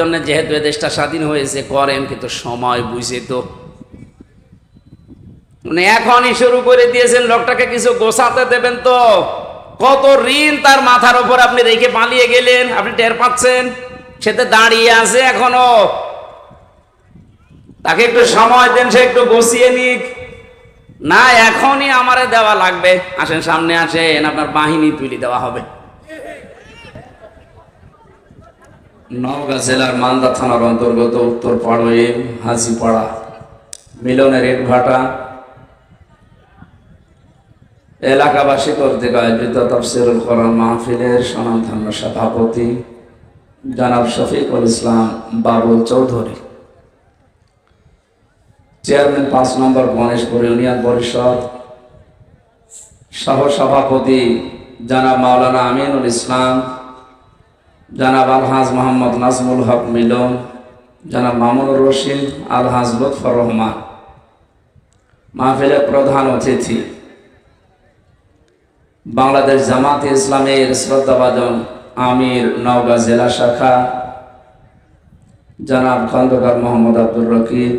জন্য যেহেতু দেশটা স্বাধীন হয়েছে করেন, কিন্তু সময় বুঝে তো মানে এখনই শুরু করে দিয়েছেন। লোকটাকে কিছু গোছাতে দেবেন তো। কত ঋণ তার মাথার উপর আপনি রেখে পালিয়ে গেলেন, আপনি টের পাচ্ছেন? সেতে দাঁড়িয়ে আছে এখনো। তাকে একটু সময় দেন, সে একটু গুছিয়ে নিক। না এখনই আমারে দেওয়া লাগবে, আসেন সামনে আসেন, আপনার বাহিনী তুলে দেওয়া হবে। নওগাঁ জেলার মালদা থানার অন্তর্গত উত্তর পাড়োয়ে হাজিপাড়া মিলনের ইটভাটা এলাকাবাসী কর্তৃক আয়োজিত তাফসীরুল কোরআন মাহফিলের স্বনামধন্য সভাপতি জনাব শফিকুল ইসলাম বাবুল চৌধুরী, চেয়ারম্যান 5 নম্বর গণেশপুর ইউনিয়ন পরিষদ, সহসভাপতি জনাব মাওলানা আমিনুল ইসলাম, জনাব আলহাজ মোহাম্মদ নাজমুল হক মিলন, জনাব মামুনুর রশিদ, আলহাজ লুৎফর রহমান, মাহফিলের প্রধান অতিথি বাংলাদেশ জামাতে ইসলামের শ্রদ্ধাভাজন আমির নওগাঁ জেলা শাখা জনাব খন্দকার মোহাম্মদ আব্দুর রকিব,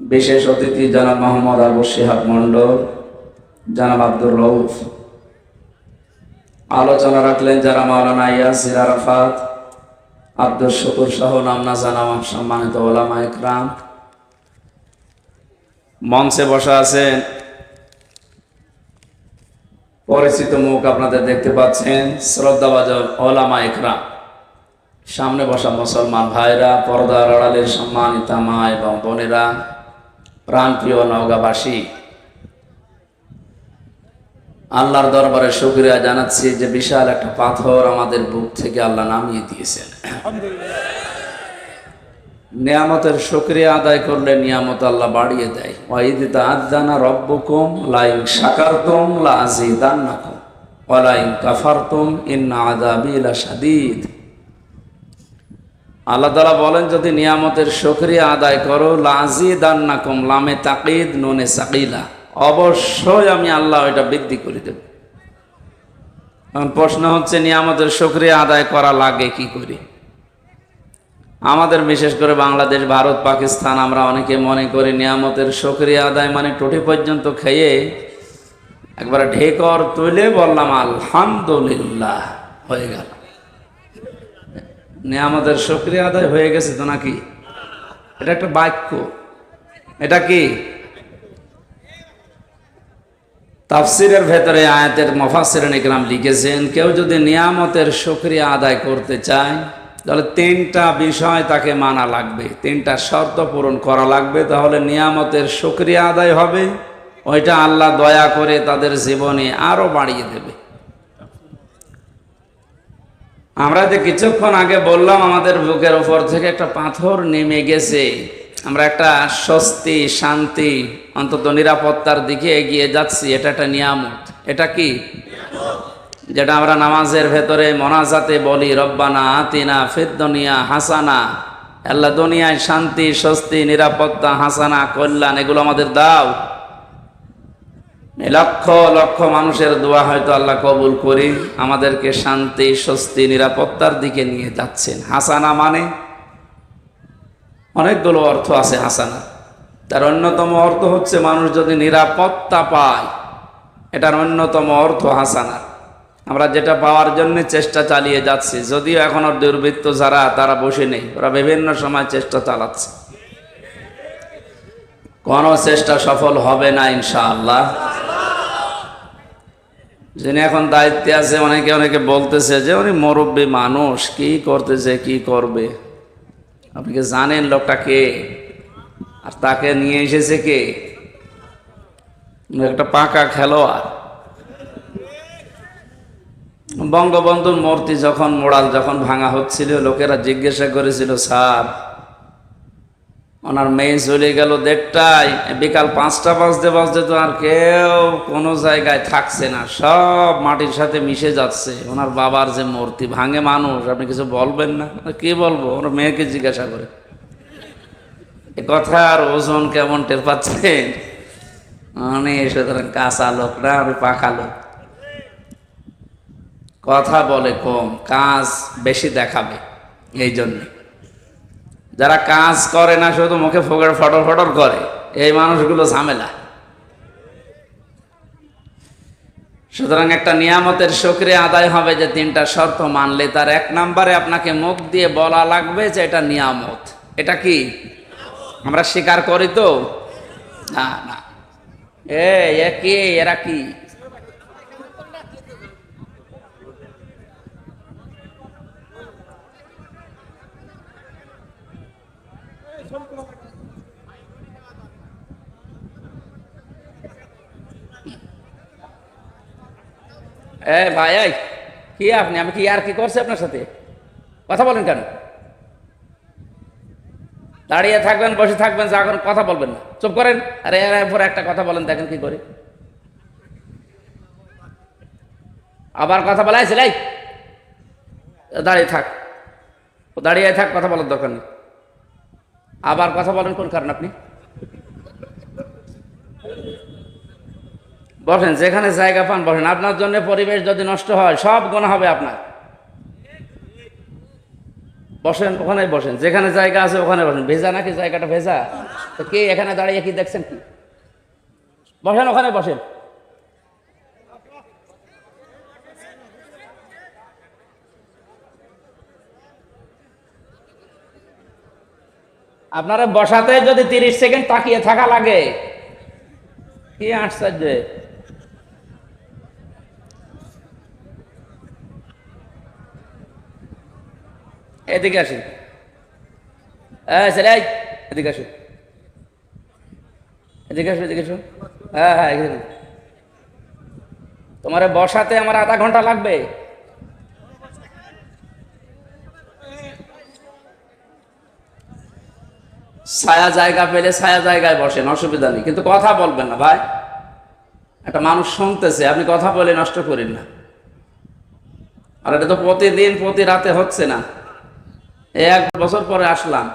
বিশেষ অতিথি জনাব মোহাম্মদ আবু শিহাব মন্ডল, জনাব আব্দুর রউফ। আলোচনা রাখলেন যারা মাওলানা ইয়াসির আরাফাত, আব্দুল শুকুর সহ নাম না জানা সম্মানিত ওলামা ইকরাম। মঞ্চে বসা আছেন পরিচিত মুখ আপনাদের দেখতে পাচ্ছেন, শ্রদ্ধাভাজন ওলামা ইকরাম। সামনে বসা মুসলমান ভাইরা, পর্দার আড়ালের সম্মানিতা মা এবং বোনেরা, প্রাণপ্রিয় নওগাঁবাসী, আল্লাহর দরবারে শুকরিয়া জানাচ্ছি যে বিশাল একটা পাথর আমাদের বুক থেকে আল্লাহ নামিয়ে দিয়েছেন। নিয়ামতের শুকরিয়া আদায় করলে নিয়ামত আল্লাহ বাড়িয়ে দেয়। ওয়াইদ তাআযানা রাব্বুকুম লাইন শাকারতুম লাযীদান্নাকুম ওয়া লাইন কাফারতুম ইন্না আযাবি লাশাদীদ। আল্লাহ তাআলা বলেন, যদি নিয়ামতের শুকরিয়া আদায় করো, লাযীদান্নাকুম, লামে তাকিদ নুনে সাকিলা, অবশ্যই আমি আল্লাহ এটা বৃদ্ধি করে দেব। এখন প্রশ্ন হচ্ছে, নিয়ামতের শুকরিয়া আদায় করা লাগে কি করে? আমাদের বিশেষ করে বাংলাদেশ, ভারত, পাকিস্তান, আমরা অনেকে মনে করি নিয়ামতের শুকরিয়া আদায় মানে টুটি পর্যন্ত খেয়ে একবার ঢেকর তুলে বললাম আলহামদুলিল্লাহ, হয়ে গেল, নিয়ামতের শুকরিয়া আদায় হয়ে গেছে তো নাকি? এটা একটা বাক্য। এটা কি? তাফসিরের ভেতরে আয়াতের মুফাসসিরিন ইকরাম লিখেছেন, কেউ যদি নিয়ামতের শুকরিয়া আদায় করতে চায় তাহলে 3টা বিষয় তাকে মানা লাগবে, 3টা শর্ত পূরণ করা লাগবে, তাহলে নিয়ামতের শুকরিয়া আদায় হবে। ওইটা আল্লাহ দয়া করে তাদের জীবনে আরো বাড়িয়ে দেবে। আমরা যে কিছুক্ষণ আগে বললাম আমাদের বুকের উপর থেকে একটা পাথর নেমে গেছে, আমরা একটা স্বস্তি, শান্তি, অন্তত নিরাপত্তার দিকে এগিয়ে যাচ্ছি, এটা একটা নিয়ামত। এটা কি? যেটা আমরা নামাজের ভেতরে মোনাজাতে বলি, রব্বানা আতিনা ফিদ দুনিয়া হাসানা, আল্লাহ দুনিয়ায় শান্তি, স্বস্তি, নিরাপত্তা, হাসানা, কল্যাণ এগুলো আমাদের দাও। লক্ষ লক্ষ মানুষের দোয়া হয়তো আল্লাহ কবুল করি, আমাদেরকে শান্তি, স্বস্তি, নিরাপত্তার দিকে নিয়ে যাচ্ছেন। হাসানা মানে অনেকগুলো অর্থ আছে হাসানা। তার অন্যতম অর্থ হচ্ছে মানুষ যদি নিরাপত্তা পায়, এটার অন্যতম অর্থ হাসানা। আমরা যেটা পাওয়ার জন্য চেষ্টা চালিয়ে যাচ্ছি, যদিও এখনো দুর্বৃত্ত যারা, তারা বসে নেই, ওরা বিভিন্ন সময় চেষ্টা চালাচ্ছে। কোন চেষ্টা সফল হবে না ইনশাআল্লাহ। যিনি এখন দায়িত্বে আছে, অনেকে অনেকে বলতেছে যে উনি মুরব্বী মানুষ, কি করতেছে, কি করবে। আপনি কি জানেন লোকটা কে? আর তাকে নিয়ে এসেছে কে? একটা পাকা খেলোয়াড়। বঙ্গবন্ধুর মূর্তি যখন মোড়াল যখন ভাঙা হচ্ছিল, লোকেরা জিজ্ঞাসা করেছিল, স্যার ওনার মেয়ে চলে গেল 1:30টায়, বিকাল 5টা বাজতে বাজতে তো আর কেউ কোনো জায়গায় থাকছে না, সব মাটির সাথে মিশে যাচ্ছে। ওনার বাবার যে মূর্তি ভাঙে মানুষ, আপনি কিছু বলবেন না? কি বলবো? ওনার মেয়েকে জিজ্ঞাসা করে। এ কথার ওজন কেমন টের পাচ্ছেন? সুতরাং কাঁচা লোক না, আমি পাকা লোক। কথা বলে কম, কাজ বেশি দেখাবে। এই জন্যে যারা কাজ করে না, শুধু মুখে ফোকর ফটর ফটর করে, এই মানুষগুলো ঝামেলা। সুতরাং একটা নিয়ামতের শুকরিয়া আদায় হবে যে তিনটা শর্ত মানলে। তার এক নম্বরে আপনাকে মুখ দিয়ে বলা লাগবে যে এটা নিয়ামত। এটা কি আমরা স্বীকার করি তো? না না, কি এরা কি? ভাই কি আপনি, আমি কি আর কি করছি আপনার সাথে? কথা বলেন কেন? দাঁড়িয়ে থাকবেন, বসে থাকবেন, যা করেন কথা বলবেন না, চুপ করেন। আরে এরপরে একটা কথা বলেন, দেখেন কি করে। আবার কথা বলা আছে, দাঁড়িয়ে থাক, দাঁড়িয়ে থাক, কথা বলার দরকার নেই। আবার কথা বলেন কোন কারণ? আপনি বসেন, যেখানে জায়গা পান বসেন। আপনার জন্য পরিবেশ যদি নষ্ট হয় সব গুনাহ হবে আপনার। বসেন, ওখানে বসেন, যেখানে জায়গা আছে ওখানে বসেন। ভেজা নাকি জায়গাটা? ভেজা তো কে এখানে দাঁড়িয়ে কি দেখছেন কি? বসেন, ওখানে বসেন। আপনারা বসাতে যদি 30 সেকেন্ড তাকিয়ে থাকা লাগে, কি আশ্চর্য! এদিকে আসেন, এদিকে আসুন, এদিকে আসুন, এদিকে আসুন। হ্যাঁ, তোমার বসাতে আমার আধা ঘন্টা লাগবে। ছায়া জায়গা পেলে ছায়া জায়গায় বসেন, অসুবিধা নেই, কিন্তু কথা বলবেন না ভাই। একটা মানুষ শুনতেছে, আপনি কথা বলে নষ্ট করেন না। আর এটা তো প্রতিদিন প্রতি রাতে হচ্ছে না, 1 বছর পরে আসলাম।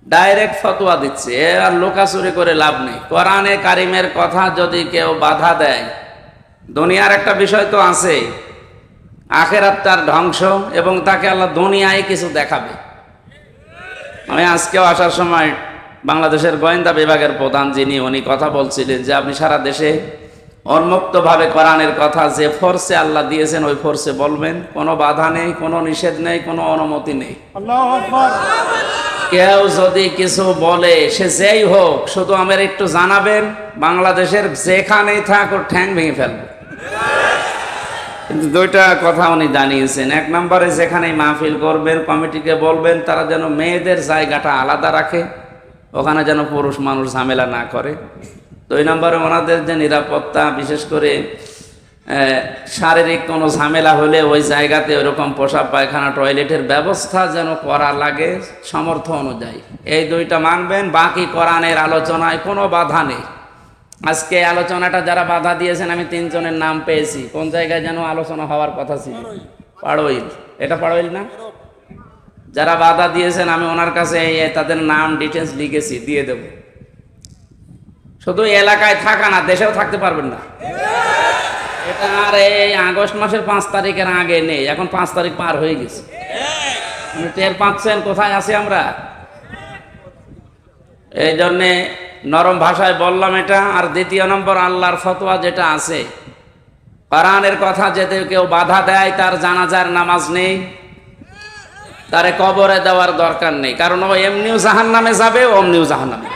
ডাইরেক্ট ফতোয়া দিচ্ছে, আর লোকাচুরি করে লাভ নেই। কোরআনে কারিমের কথা যদি কেউ বাধা দেয়, দুনিয়ার একটা বিষয় তো আছে, আখেরাত তার ধ্বংস, এবং তাকে আল্লাহ দুনিয়ায় কিছু দেখাবে। আমি আজকেও আসার সময় বাংলাদেশের গোয়েন্দা বিভাগের প্রধান যিনি, উনি কথা বলছিলেন যে আপনি সারা দেশে উন্মুক্তভাবে কোরআনের কথা যে ফোর্সে আল্লাহ দিয়েছেন ওই ফোর্সে বলবেন, কোনো বাধা নেই, কোনো নিষেধ নেই, কোনো অনুমতি নেই। আল্লাহু আকবার। কেউ যদি কিছু বলে, সে যেই হোক, শুধু আমার একটু জানাবেন, বাংলাদেশের যেখানেই থাক ওর ঠ্যাং ভেঙে ফেলবে। কিন্তু 2টা কথা উনি জানিয়েছেন। 1 নম্বরে যেখানেই মাহফিল করবেন কমিটিকে বলবেন তারা যেন মেয়েদের জায়গাটা আলাদা রাখে, ওখানে যেন পুরুষ মানুষ ঝামেলা না করে। 2 নম্বরে ওনাদের যে নিরাপত্তা, বিশেষ করে শারীরিক কোনো ঝামেলা হলে ওই জায়গাতে ওইরকম পোশাক পায়খানা টয়লেটের ব্যবস্থা যেন করা লাগে সামর্থ্য অনুযায়ী। এই 2টা মানবেন, বাকি কোরআনের আলোচনায় কোনো বাধা নেই। আজকে আলোচনাটা যারা বাধা দিয়েছেন, আমি 3 জনের নাম পেয়েছি। কোন জায়গায় যেন আলোচনা হওয়ার কথা ছিল? পাড়ইল। এটা পাড়ইল না? যারা বাধা দিয়েছেন আমি ওনার কাছে তাদের নাম ডিটেলস লিখেছি, দিয়ে দেব। শুধু এলাকায় থাকা না, দেশেও থাকতে পারবেন না। এটা আর এই আগস্ট মাসের 5 তারিখের আগে নেই, এখন 5 তারিখ পার হয়ে গেছে। টের পাচ্ছেন কোথায় আছি আমরা? এই জন্যে নরম ভাষায় বললাম এটা। আর 2 নম্বর, আল্লাহর ফতোয়া যেটা আছে, কোরআনের কথা যেতে কেউ বাধা দেয়, তার জানাজার নামাজ নেই, তারে কবরে দেওয়ার দরকার নেই, কারণ ও এমনিও জাহান্নামে যাবে, অমনিও জাহান্নামে।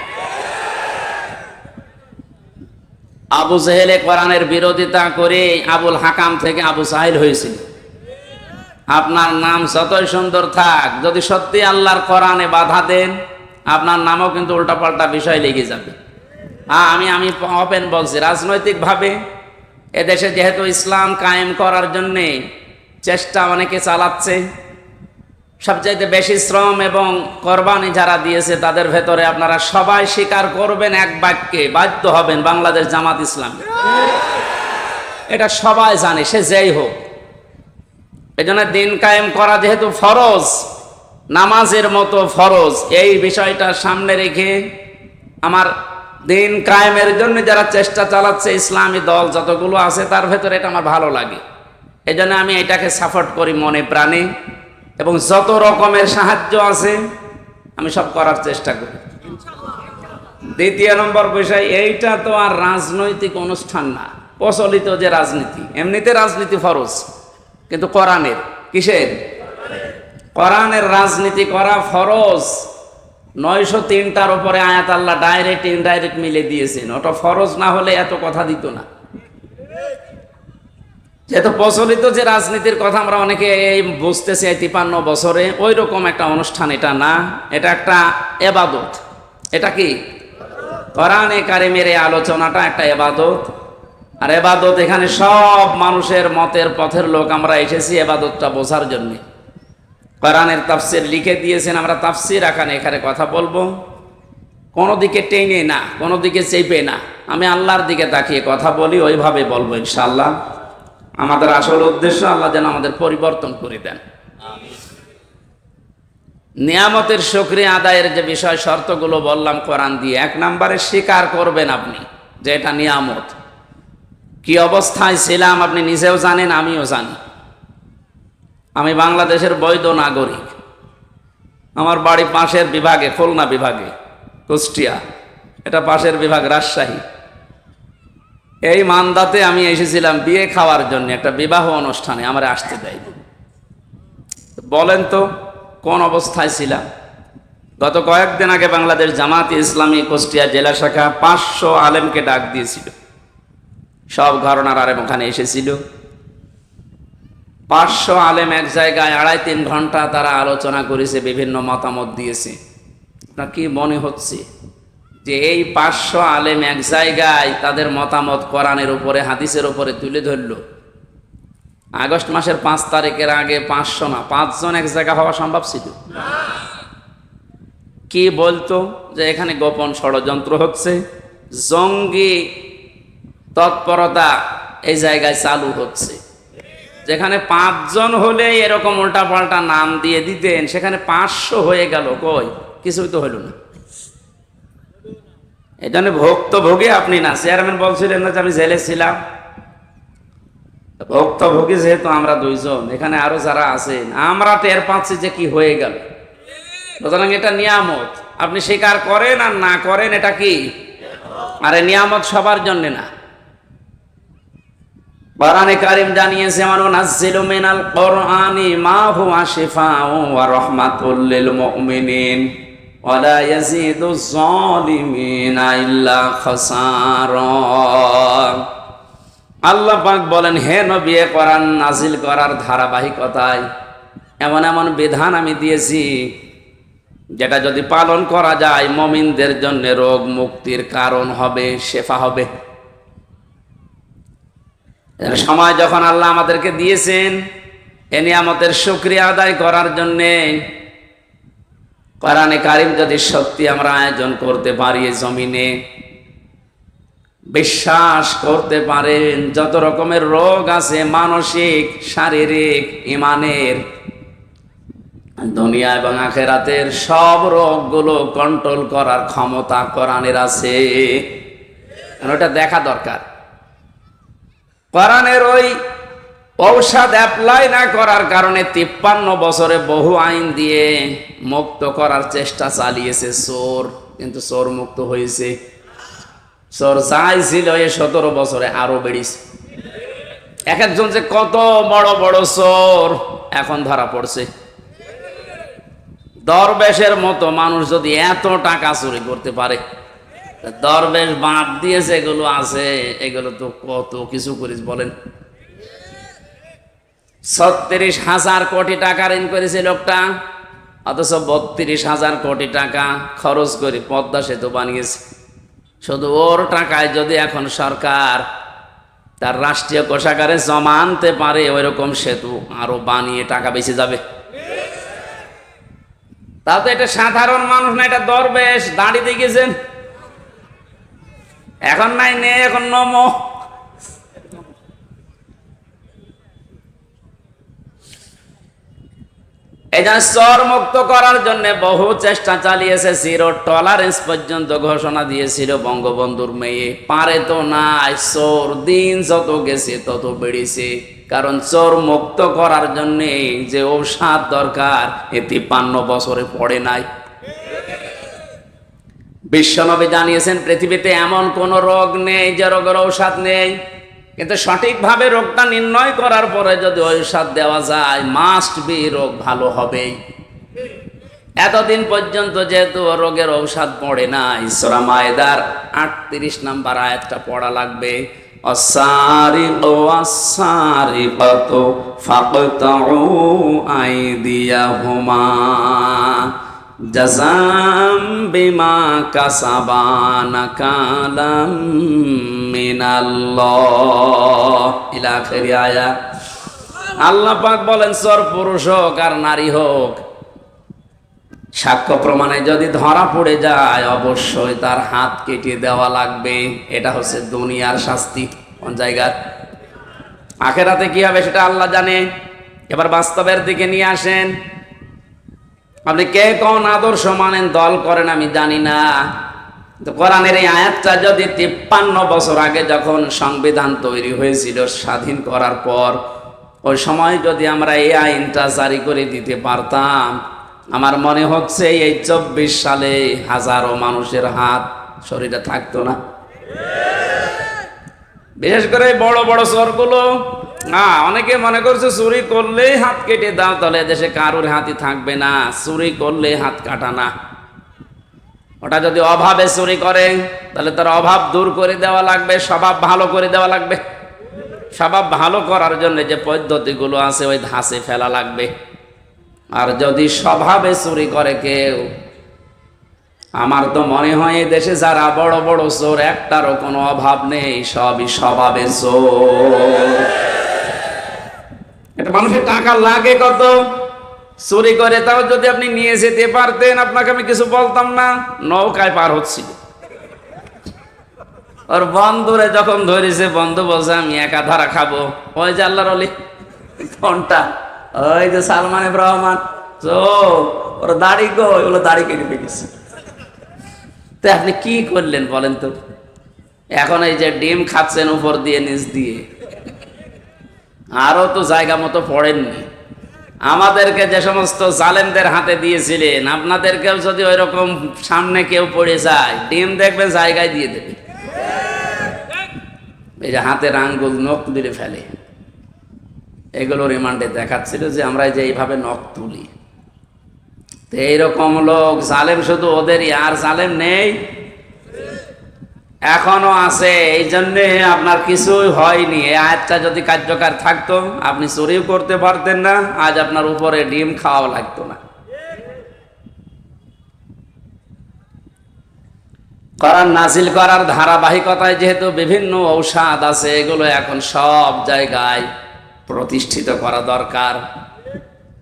আবু জেহেলে কোরআনের বিরোধিতা করে আবুল হাকাম থেকে আবু সাহিল হয়েছিল। আপনার নাম যতই সুন্দর থাক, যদি সত্যি আল্লাহর কোরআনে বাধা দেন, আপনার নামও কিন্তু উল্টাপাল্টা বিষয় লেগে যাবে। আমি ওপেন বলছি, রাজনৈতিকভাবে এদেশে যেহেতু ইসলাম কায়েম করার জন্যে চেষ্টা অনেকে চালাচ্ছে, সবচাইতে বেশি শ্রম এবং কোরবানি যারা দিয়েছে তাদের ভেতরে আপনারা সবাই স্বীকার করবেন, এক বাক্যে বাধ্য হবেন, বাংলাদেশ জামাত ইসলাম। এটা সবাই জানে, সে যেই হোক। এজন্য দিন কায়েম করা যেহেতু ফরজ, নামাজের মতো ফরজ, এই বিষয়টা সামনে রেখে আমার দিন কায়েমের জন্য যারা চেষ্টা চালাচ্ছে, ইসলামী দল যতগুলো আছে তার ভেতরে এটা আমার ভালো লাগে। এই জন্য আমি এটাকে সাপোর্ট করি মনে প্রাণে, এবং যত রকমের সাহায্য আছে আমি সব করার চেষ্টা করি। দ্বিতীয় নম্বর বিষয়, এইটা তো আর রাজনৈতিক অনুষ্ঠান না, প্রচলিত যে রাজনীতি। এমনিতে রাজনীতি ফরজ, কিন্তু কোরআনের, কিসের? কোরআনের রাজনীতি করা ফরজ। 903টার উপরে আয়াত আল্লাহ ডাইরেক্ট ইনডাইরেক্ট মিলে দিয়েছেন। ওটা ফরজ না হলে এত কথা দিত না। যেহেতু প্রচলিত যে রাজনীতির কথা আমরা অনেকে বুঝতেছি 53 বছরে, ওই রকম একটা অনুষ্ঠান এটা না, এটা একটা এবাদত। এটা কি? কোরআনে কারিমের এই আলোচনাটা একটা এবাদত। আর এবাদত, এখানে সব মানুষের মতের পথের লোক আমরা এসেছি এবাদতটা বোঝার জন্যে। কোরআনের তাফসির লিখে দিয়েছেন, আমরা তাফসির এখানে কথা বলবো, কোনো দিকে টেনে না, কোনো দিকে চেপে না, আমি আল্লাহর দিকে তাকিয়ে কথা বলি, ওইভাবে বলবো ইনশাআল্লাহ। আমাদের আসল উদ্দেশ্য আল্লাহ যেন আমাদের পরিবর্তন করে দেন। নিয়ামতের শুকরিয়া আদায়ের যে বিষয় শর্তগুলো বললাম কোরআন দিয়ে, 1 নম্বরে স্বীকার করবেন আপনি যে এটা নিয়ামত। কি অবস্থায় ছিলাম আপনি নিজেও জানেন, আমিও জানি। আমি বাংলাদেশের বৈধ নাগরিক। আমার বাড়ি পাশের বিভাগে, খুলনা বিভাগে, কুষ্টিয়া, এটা পাশের বিভাগ রাজশাহী। এই মান্দাতে আমি এসেছিলাম বিয়ে খাওয়ার জন্য, একটা বিবাহ অনুষ্ঠানে আমার আসতে দেয়নি। বলেন তো কোন অবস্থায় ছিলাম? গত কয়েকদিন আগে বাংলাদেশ জামাতে ইসলামী কুষ্টিয়া জেলা শাখা 500 আলেমকে ডাক দিয়েছিল, সব ঘরানার আলেম ওখানে এসেছিল। 500 আলেম এক জায়গায় 2.5-3 ঘন্টা তারা আলোচনা করেছে, বিভিন্ন মতামত দিয়েছে। আপনার কি মনে হচ্ছে যে এই 500 আলেম এক জায়গায় তাদের মতামত কোরআনের উপরে, হাদিসের উপরে তুলে ধরল? আগস্ট মাসের 5 তারিখের আগে 500 না, 5 জন এক জায়গা হওয়া সম্ভব ছিল? কি বলতো যে এখানে গোপন ষড়যন্ত্র হচ্ছে, জঙ্গি তৎপরতা এই জায়গায় চালু হচ্ছে। যেখানে 5 জন হলে এরকম উল্টাপাল্টা নাম দিয়ে দিতেন, সেখানে 500 হয়ে গেল, কই কিছুই তো হইল না। এই জন্য ভুক্তভোগী আপনি না। চেয়ারম্যান বলছিলেন না যে আমি জেলে ছিলাম, ভুক্তভোগী যেহেতু আমরা 2 জন, এখানে আরো যারা আছেন, আমরা টের পাচ্ছি যে কি হয়ে গেল। সুতরাং এটা নিয়ামত, আপনি স্বীকার করেন আর না করেন, এটা কি? আরে নিয়ামত সবার জন্য না। কোরআনে কারীম জানিয়েছে, ওয়ানুনাজ্জিলু মিনাল কুরআনি মা হুয়া শিফাউ ওয়া রাহমাতুল লিল মুমিনিন ওয়া লা ইয়াজিদুজ যালিমিনা ইল্লা খাসারা। আল্লাহ পাক বলেন, হে নবী, কোরআন নাজিল করার ধারাবাহিকতায় এমন এমন বিধান আমি দিয়েছি যেটা যদি পালন করা যায় মুমিনদের জন্য রোগ মুক্তির কারণ হবে, শেফা হবে। সময় যখন আল্লাহ আমাদেরকে দিয়েছেন এ নিয়ামতের শুকরিয়া আদায় করার জন্যে, কোরআনে কারীম যদি সত্যি আমরা আয়োজন করতে পারি এই জমিনে, বিশ্বাস করতে পারেন যত রকমের রোগ আছে, মানসিক, শারীরিক, ইমানের, দুনিয়া এবং আখিরাতের সব রোগগুলো কন্ট্রোল করার ক্ষমতা কোরআনের আছে। ওটা দেখা দরকার। কোরআনের ওই ঔষধ অ্যাপ্লাই না করার কারণে 53 বছরে বহু আইন দিয়ে মুক্ত করার চেষ্টা চালিয়েছে চোর, কিন্তু চোর মুক্ত হয়েছে। চোর যাই ছিল এই 17 বছরে আরো বেড়েছে। এক একজন যে কত বড় বড় চোর এখন ধরা পড়ছে। দরবেশের মতো মানুষ যদি এত টাকা চুরি করতে পারে, দরবেশ বাদ দিয়ে যেগুলো আছে এগুলো তো কত কিছু করিস বলেন। 36,000 কোটি টাকা ঋণ করেছে লোকটা, অথচ 32,000 কোটি টাকা খরচ করে পদ্মা সেতু বানিয়েছে। শুধু ওর টাকায় যদি এখন সরকার তার রাষ্ট্রীয় কোষাগারে জমা আনতে পারে, ওই রকম সেতু আরো বানিয়ে টাকা বেঁচে যাবে। তাও তো এটা সাধারণ মানুষ না, এটা দরবেশ দাঁড়িয়ে দেখেছেন। এখন নাই নেই, এখন নমো। এই জন্য চোর মুক্ত করার জন্য বহু চেষ্টা চালিয়েছে, জিরো টলারেন্স পর্যন্ত ঘোষণা দিয়েছিল বঙ্গবন্ধুর মেয়ে। পারে তো নাই, চোর দিন যত গেছে তত বেড়েছে। কারণ চোর মুক্ত করার জন্য যে ঔষধ দরকার এ 53 বছরে পড়ে নাই। বিশ্বনবী জানিয়েছেন পৃথিবীতে এমন কোন রোগ নেই যে রোগের ঔষধ নেই, কিন্তু সঠিকভাবে রোগটা নির্ণয় করার পরে যদি ঔষধ দেওয়া যায় মাস্ট বি রোগ ভালো হবেই। এতদিন পর্যন্ত যেহেতু রোগের ঔষধ পড়ে নাই, সূরা মায়েদার 38 নম্বর আয়াতটা পড়া লাগবে। অসারিকু ওয়াসারিকাতু ফাকতাউ আইদিয়াহুমা জাযাম বিমা কাসাবা নাকালাম মিনাল্লাহ ইলা আখির আয়াত। আল্লাহ পাক বলেন চোর পুরুষ হোক আর নারী হোক, সাক্ষ্য প্রমাণে যদি ধরা পড়ে যায় অবশ্যই তার হাত কেটে দেওয়া লাগবে। এটা হচ্ছে দুনিয়ার শাস্তি। কোন জায়গার? আখেরাতে কি হবে সেটা আল্লাহ জানে। এবার বাস্তবের দিকে নিয়ে আসেন। আপনি কে কোন আদর্শ মানেন, দল করেন আমি জানি না, কোরআনের এই আয়াতটা যদি 53 বছর আগে যখন সংবিধান তৈরি হয়েছিল স্বাধীন করার পর, ওই সময় যদি আমরা এই আইনটা জারি করে দিতে পারতাম, আমার মনে হচ্ছে এই 24 সালে হাজারো মানুষের হাত শরীরে থাকতো না। বিশেষ করে বড় বড় চোরগুলো। অনেকে মনে করছে চুরি করলেই হাত কেটে দাও, তাহলে দেশে কারোর হাতই থাকবে না। চুরি করলে হাত কাটা না, ওটা যদি অভাবে চুরি করে তাহলে তার অভাব দূর করে দেওয়া লাগবে, স্বভাব ভালো করে দেওয়া লাগবে। স্বভাব ভালো করার জন্য যে পদ্ধতিগুলো আছে ওই ধাঁচে ফেলা লাগবে। আর যদি স্বভাবে চুরি করে কেউ, আমার তো মনে হয় এই দেশে যারা বড় বড় চোর একটারও কোনো অভাব নেই, সবই স্বভাবে চোর। এটা মানুষের টাকা লাগে কত, চুরি করে তাও যদি আপনি নিয়ে যেতে পারতেন আপনাকে আমি কিছু বলতাম না। নৌকায় পার হচ্ছিল, ওর বন্ধুরে যখন ধরেছে বন্ধু বলছে আমি একা ধরা খাবো। ওই যে আল্লাহর ওলি কোনটা, ওই যে সালমান এফ রহমান, ওর দাড়ি গো, ওগুলো দাড়ি কেটে ফেলেছে। তো আপনি কি করলেন বলেন তো? এখন এই যে ডিম খাচ্ছেন উপর দিয়ে নিচ দিয়ে, আরো তো জায়গা মতো পড়েননি। আমাদেরকে যে সমস্ত জালেমদের হাতে দিয়েছিলেন, আপনাদেরকেও যদি ওই রকম সামনে কেউ পড়ে যায় ডিম দেখবেন জায়গায় দিয়ে দেবে। এই যে হাতের আঙ্গুল নখ তুলে ফেলে, এগুলো রিমান্ডে দেখাচ্ছিল যে আমরা যে এইভাবে নখ তুলি। তো এইরকম লোক জালেম শুধু ওদেরই, আর জালেম নেই, এখনো আছে। এই জন্যে আপনার কিছুই হয়নি। এই আয়াতটা যদি কার্যকর থাকতো আপনি চুরিও করতে পারতেন না, আজ আপনার উপরে ডিম খাওয়া লাগতো না। কোরআন নাজিল করার ধারাবাহিকতায় যেহেতু বিভিন্ন ঔষধ আছে, এগুলো এখন সব জায়গায় প্রতিষ্ঠিত করা দরকার।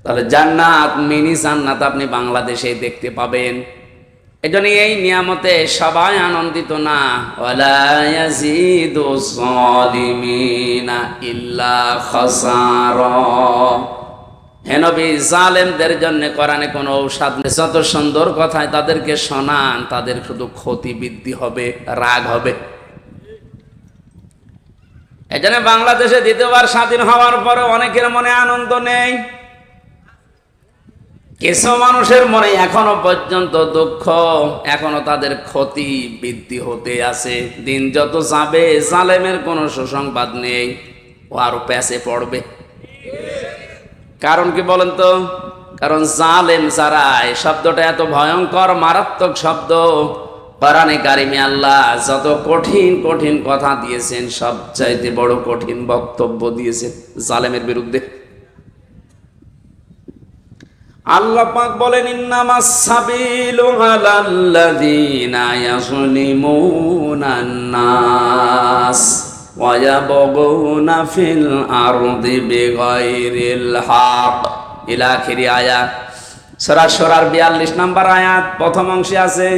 তাহলে জান্নাত, মিনি জান্নাত আপনি বাংলাদেশে দেখতে পাবেন। এই জন্য এই নিয়ামতে সবাই আনন্দিত না। ওয়ালা ইয়াজিদু যালিমিনা ইল্লা খাসারা। হে নবী, জালেমদের জন্য কোরআনে কোনো ঔষধ নেই। যত সুন্দর কথায় তাদেরকে শোনান, তাদের শুধু ক্ষতি বৃদ্ধি হবে, রাগ হবে। এই জন্য বাংলাদেশে দ্বিতীয়বার স্বাধীন হওয়ার পরে অনেকের মনে আনন্দ নেই। কিছু মানুষের মনে এখনো পর্যন্ত দুঃখ, এখনো তাদের ক্ষতি বৃদ্ধি হতে আছে। দিন যত যাবে জালেমের কোনো সুসংবাদ নেই, ও আরো প্যাচে পড়বে। কারণ কি বলেন তো? কারণ জালেম যারা, এই শব্দটা এত ভয়ঙ্কর মারাত্মক শব্দ। কোরআনে কারিমে আল্লাহ যত কঠিন কঠিন কথা দিয়েছেন, সবচাইতে বড় কঠিন বক্তব্য দিয়েছেন জালেমের বিরুদ্ধে। আল্লাহ পাক বলেন ইন্নামাস সাবিলু আলাল্লাযীনা ইয়াযলিমুনান নাস ওয়া ইয়াবগুনা ফিল আরদি বিগাইরিল হক ইলা আখির আয়াত। সূরা সূরার 42 নম্বর আয়াত প্রথম অংশে আছে।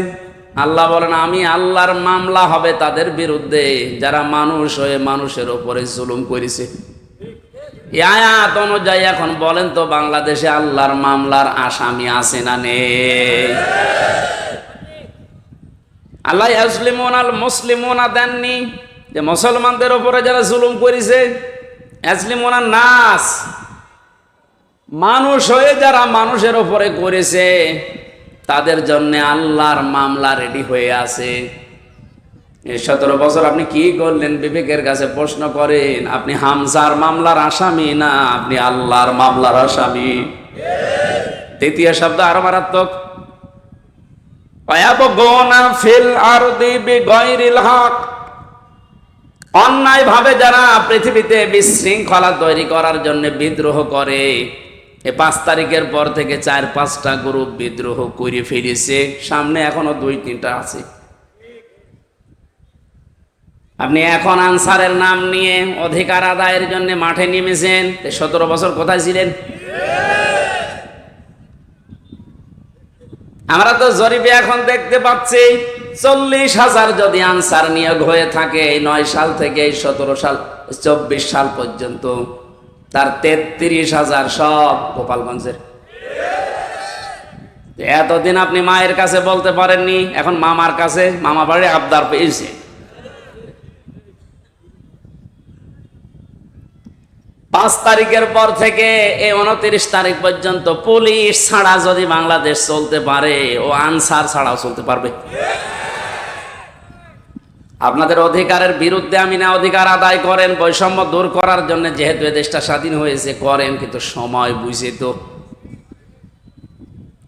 আল্লাহ বলেন আমি আল্লাহর মামলা হবে তাদের বিরুদ্ধে যারা মানুষ হয়ে মানুষের উপরে জুলুম করেছে। এই আয়াত অনুযায়ী এখন বলেন তো বাংলাদেশে আল্লাহর মামলার আসামি আছে না নেই? আল্লাহ ইয়াসলিমুন আল মুসলিমুনা দেননি যে মুসলমানদের উপরে যারা জুলুম করেছে, ইয়াসলিমুন আন নাস, মানুষ হয়ে যারা মানুষের উপরে করেছে তাদের জন্য আল্লাহর মামলা রেডি হয়ে আছে। এই 17 বছর আপনি কি করলেন? বিবেকের কাছে প্রশ্ন করেন। আপনি হামজার মামলার আসামি না আপনি আল্লাহর মামলার আসামি? তৃতীয় শব্দ আরো মারাত্মক, অন্যায় ভাবে যারা পৃথিবীতে বিশৃঙ্খলা তৈরি করার জন্য বিদ্রোহ করে। এই 5 তারিখের পর থেকে 4-5টা গ্রুপ বিদ্রোহ করে ফিরেছে, সামনে এখনো 2-3টা আছে। আপনি এখন আনসারের নাম নিয়ে অধিকার আদায়ের জন্য মাঠে নেমেছেন, 17 বছর কোথায় ছিলেন? আমরা তো জরিপে এখন দেখতে পাচ্ছি 40,000 যদি আনসার নিয়োগ হয়ে থাকে 9 সাল থেকে 17 সাল 24 সাল পর্যন্ত, তার 33,000 সব গোপালগঞ্জের। এতদিন আপনি মায়ের কাছে বলতে পারেননি, এখন মামার কাছে, মামা বাড়ি আবদার পেয়েছে। 5 তারিখের পর থেকে এই 29 তারিখ পর্যন্ত পুলিশ ছাড়া যদি বাংলাদেশ চলতে পারে, ও আনসার ছাড়াও চলতে পারবে। আপনাদের অধিকারের বিরুদ্ধে আমি না অধিকার আদায় করেন, বৈষম্য দূর করার জন্য, যেহেতু এই দেশটা স্বাধীন হয়েছে করেন, কিন্তু সময় বুঝে তো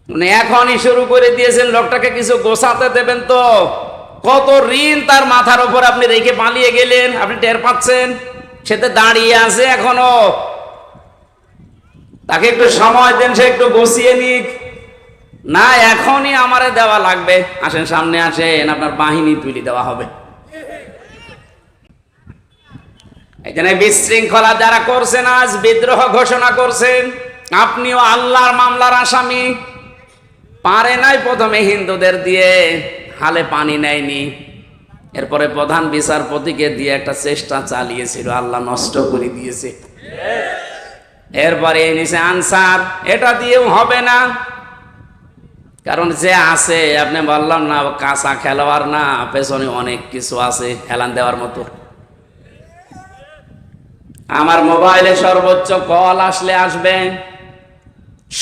মানে এখনই শুরু করে দিয়েছেন। লোকটাকে কিছু গোছাতে দেবেন তো, কত ঋণ তার মাথার উপর আপনি রেখে পালিয়ে গেলেন, আপনি টের পাচ্ছেন? সেতে দাঁড়িয়ে আছে এখনো, তাকে একটু সময় দেন, সে একটু গুছিয়ে নিক। না এখনই আমারে দেওয়া লাগবে, আসেন সামনে আসেন, আপনার বাহিনী তুলে দেওয়া হবে। এখানে বিশৃঙ্খলা যারা করছেন, আজ বিদ্রোহ ঘোষণা করছেন, আপনিও আল্লাহর মামলার আসামি। পারে নাই প্রথমে হিন্দুদের দিয়ে, হালে পানি নেয়নি, এরপরে প্রধান বিচারপতিকে দিয়ে একটা চেষ্টা চালিয়েছিল, আল্লাহ নষ্ট করে দিয়েছে। এরপরে নিচে আনসার, এটা দিয়েও হবে না, কারণ যে আছে, আপনি বললাম না কাঁচা খেলোয়াড় না, পেছনে অনেক কিছু আছে হেলান দেওয়ার মতো। আমার মোবাইলে সর্বোচ্চ কল আসলে আসবে,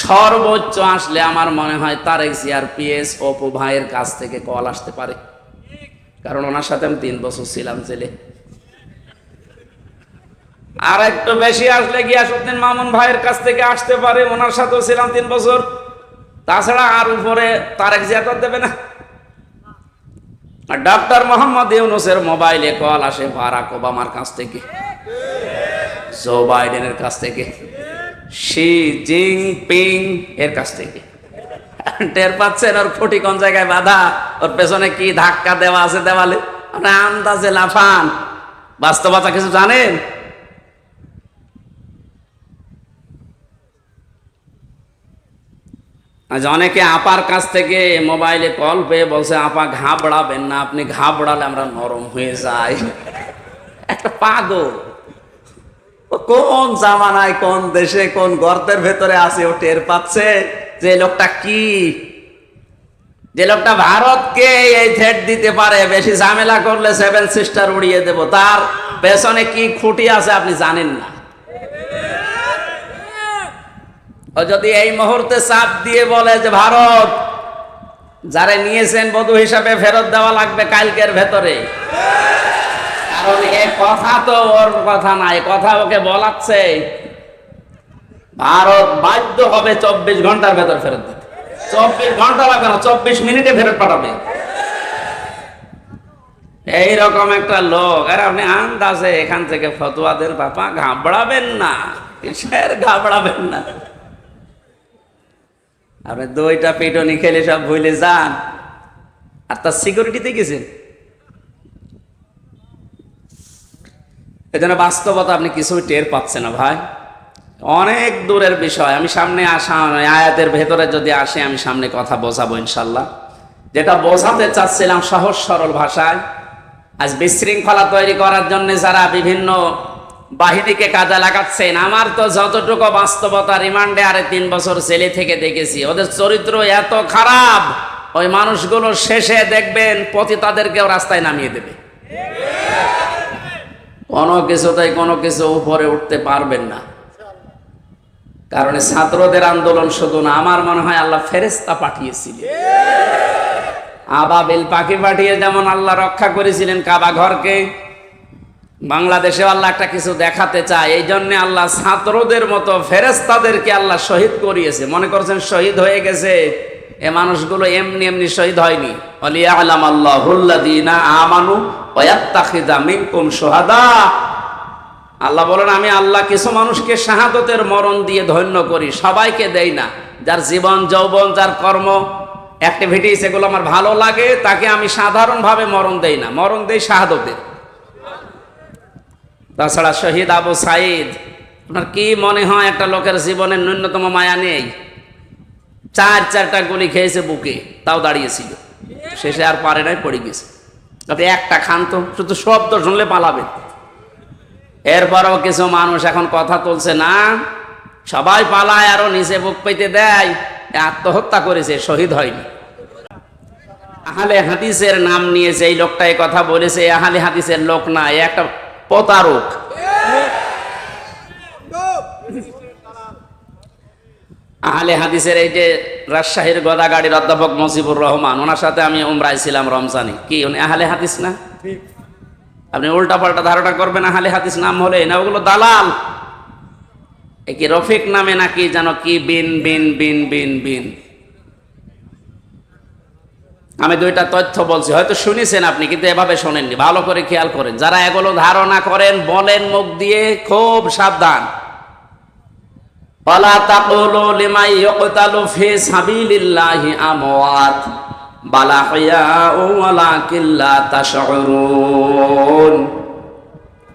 সর্বোচ্চ আসলে আমার মনে হয় তারেক জিয়ার পিএস অপু ভাইয়ের কাছ থেকে কল আসতে পারে, কারণ ওনার সাথে আমি 3 বছর ছিলাম জেলে। আর একটু বেশি আসলে গিয়াসউদ্দিন মামুন ভাইয়ের কাছ থেকে আসতে পারে, ওনার সাথেও ছিলাম 3 বছর। তাছাড়া আর উপরে তারেক জিয়া তো দেবে না। আর ডক্টর মোহাম্মদ ইউনূসের মোবাইলে কল আসে বারাক ওবামার কাছ থেকে, জো বাইডেনের কাছ থেকে, শি জিনপিং এর কাছ থেকে। টের পাচ্ছেন ওর খুঁটি কোন জায়গায় বাঁধা, ওর পেছনে কি ধাক্কা দেওয়া আছে দেওয়ালে? আপনি আন্দাজে লাফান, বাস্তবতা কিছু জানেন? আজ অনেকে আপার কাছ থেকে মোবাইলে কল পেয়ে বলছে, আপা ঘাবড়াবেন না, আপনি ঘাবড়ালে আমরা নরম হয়ে যাই। একটা পাগল, কোন জামানায় কোন দেশে কোন গর্তের ভেতরে আছে ও টের পাচ্ছে যে লোকটা কি, যে লোকটা ভারতকে এই থ্রেট দিতে পারে, বেশি ঝামেলা করলে 7 সিস্টার উড়িয়ে দেব, তার পেছনে কি খুঁটি আছে আপনি জানেন না। ও যদি এই মুহূর্তে চাপ দিয়ে বলে যে ভারত যারা নিয়েছেন বধূ হিসাবে ফেরত দেওয়া লাগবে কালকের ভেতরে, কারণ এ কথা তো ওর কথা না, এ কথা ওকে বলাচ্ছে, ভারত বাধ্য হবে 24 ঘন্টার ভেতর ফেরত দিতে। 24 ঘন্টা লাগবে না, 24 মিনিটে ফেরত পাঠাবে। এইরকম একটা লোক। আর আপনি আন্দাজে এখান থেকে ফতোয়া দেন, বাবা ঘাবড়াবেন না, কিসের ঘাবড়াবেন না? আপনি 2টা পিটনি খেলে সব ভুলে যান, আর তার সিকিউরিটিতে গেছেন। এজন্য বাস্তবতা আপনি কিছুই টের পাচ্ছেন না ভাই, অনেক দূরের বিষয়। আমি সামনে আসা আয়াতের ভেতরে যদি আসে আমি সামনে কথা বোঝাবো ইনশাল্লাহ। যেটা বোঝাতে চাচ্ছিলাম সহজ সরল ভাষায়, আজ বিশৃঙ্খলা তৈরি করার জন্য যারা বিভিন্ন বাহিনীকে কাজে লাগাচ্ছেন। আমার তো যতটুকু বাস্তবতা, রিমান্ডে আরে 3 বছর জেলে থেকে দেখেছি, ওদের চরিত্র এত খারাপ, ওই মানুষগুলো শেষে দেখবেন পতিতাদেরকেও রাস্তায় নামিয়ে দেবে। কোনো কিছুতেই কোনো কিছু উপরে উঠতে পারবেন না। কারণ ছাত্রদের আন্দোলন শুধু না, আমার মনে হয় আল্লাহ ফেরেশতা পাঠিয়েছিলেন, আবাবিল পাখি পাঠিয়ে যেমন আল্লাহ রক্ষা করেছিলেন কাবা ঘরকে, বাংলাদেশে আল্লাহ একটা কিছু দেখাতে চায়, এই জন্য আল্লাহ ছাত্রদের মতো ফেরেশতাদেরকে আল্লাহ শহীদ করিয়েছে। মনে করছেন শহীদ হয়ে গেছে, এ মানুষগুলো এমনি এমনি শহীদ হয়নি। ওয়ালিয়ালাম আল্লাহুল্লাযীনা আমানু ওয়া ইয়াত্তাখিযা মিনকুম শুহাদা। আল্লাহ বলেন, আমি আল্লাহ কিছু মানুষকে শাহাদতের মরণ দিয়ে ধন্য করি, সবাইকে দেই না। যার জীবন যৌবন, যার কর্ম অ্যাক্টিভিটিস এগুলো আমার ভালো লাগে, তাকে আমি সাধারণভাবে মরণ দেই না, মরণ দেই শাহাদতের। তাছাড়া শহীদ আবু সাইদ, আপনার কি মনে হয় একটা লোকের জীবনের ন্যূনতম মায়া নেই? 4-4টা গুলি খেয়েছে বুকে, তাও দাঁড়িয়েছিল, শেষে আর পারে নাই, পড়ে গেছে। আপনি একটা খান তো, শুধু শব্দ শুনলে পালাবেন। এরপরও কিছু মানুষ এখন কথা তুলছে না, সবাই পালায়, আরো নিচে বুক পেতে দেয়, আত্মহত্যা করেছে, শহীদ হয়নি। আহলে হাদিসের নাম নিয়েছে এই লোকটা, এই কথা বলেছে, আহলে হাদিসের লোক না, এ একটা প্রতারক। আহলে হাদিসের এই যে রাজশাহীর গদাগাড়ির অধ্যাপক মজিবুর রহমান, ওনার সাথে আমি উমরায় ছিলাম রমজানে, কি উনি আহলে হাদিস না? আপনি উল্টা পাল্টা ধারণা করবেন আহলে হাদিস নাম হলে না, ওগুলো দালাল। কি রফিক নামে নাকি যেন কি বিন বিন বিন বিন বিন। আমি 2টা তথ্য বলছি, হয়তো শুনেছেন আপনি, কিন্তু এভাবে শোনেননি, ভালো করে খেয়াল করেন। যারা এগুলো ধারণা করেন বলেন মুখ দিয়ে, খুব সাবধান। ওয়ালা তাকুলু লিমান ইয়ুকতালু ফি সাবিলিল্লাহি আমওয়াত বাল আহইয়াউ ওয়ালাকিন লা তাশউরুন।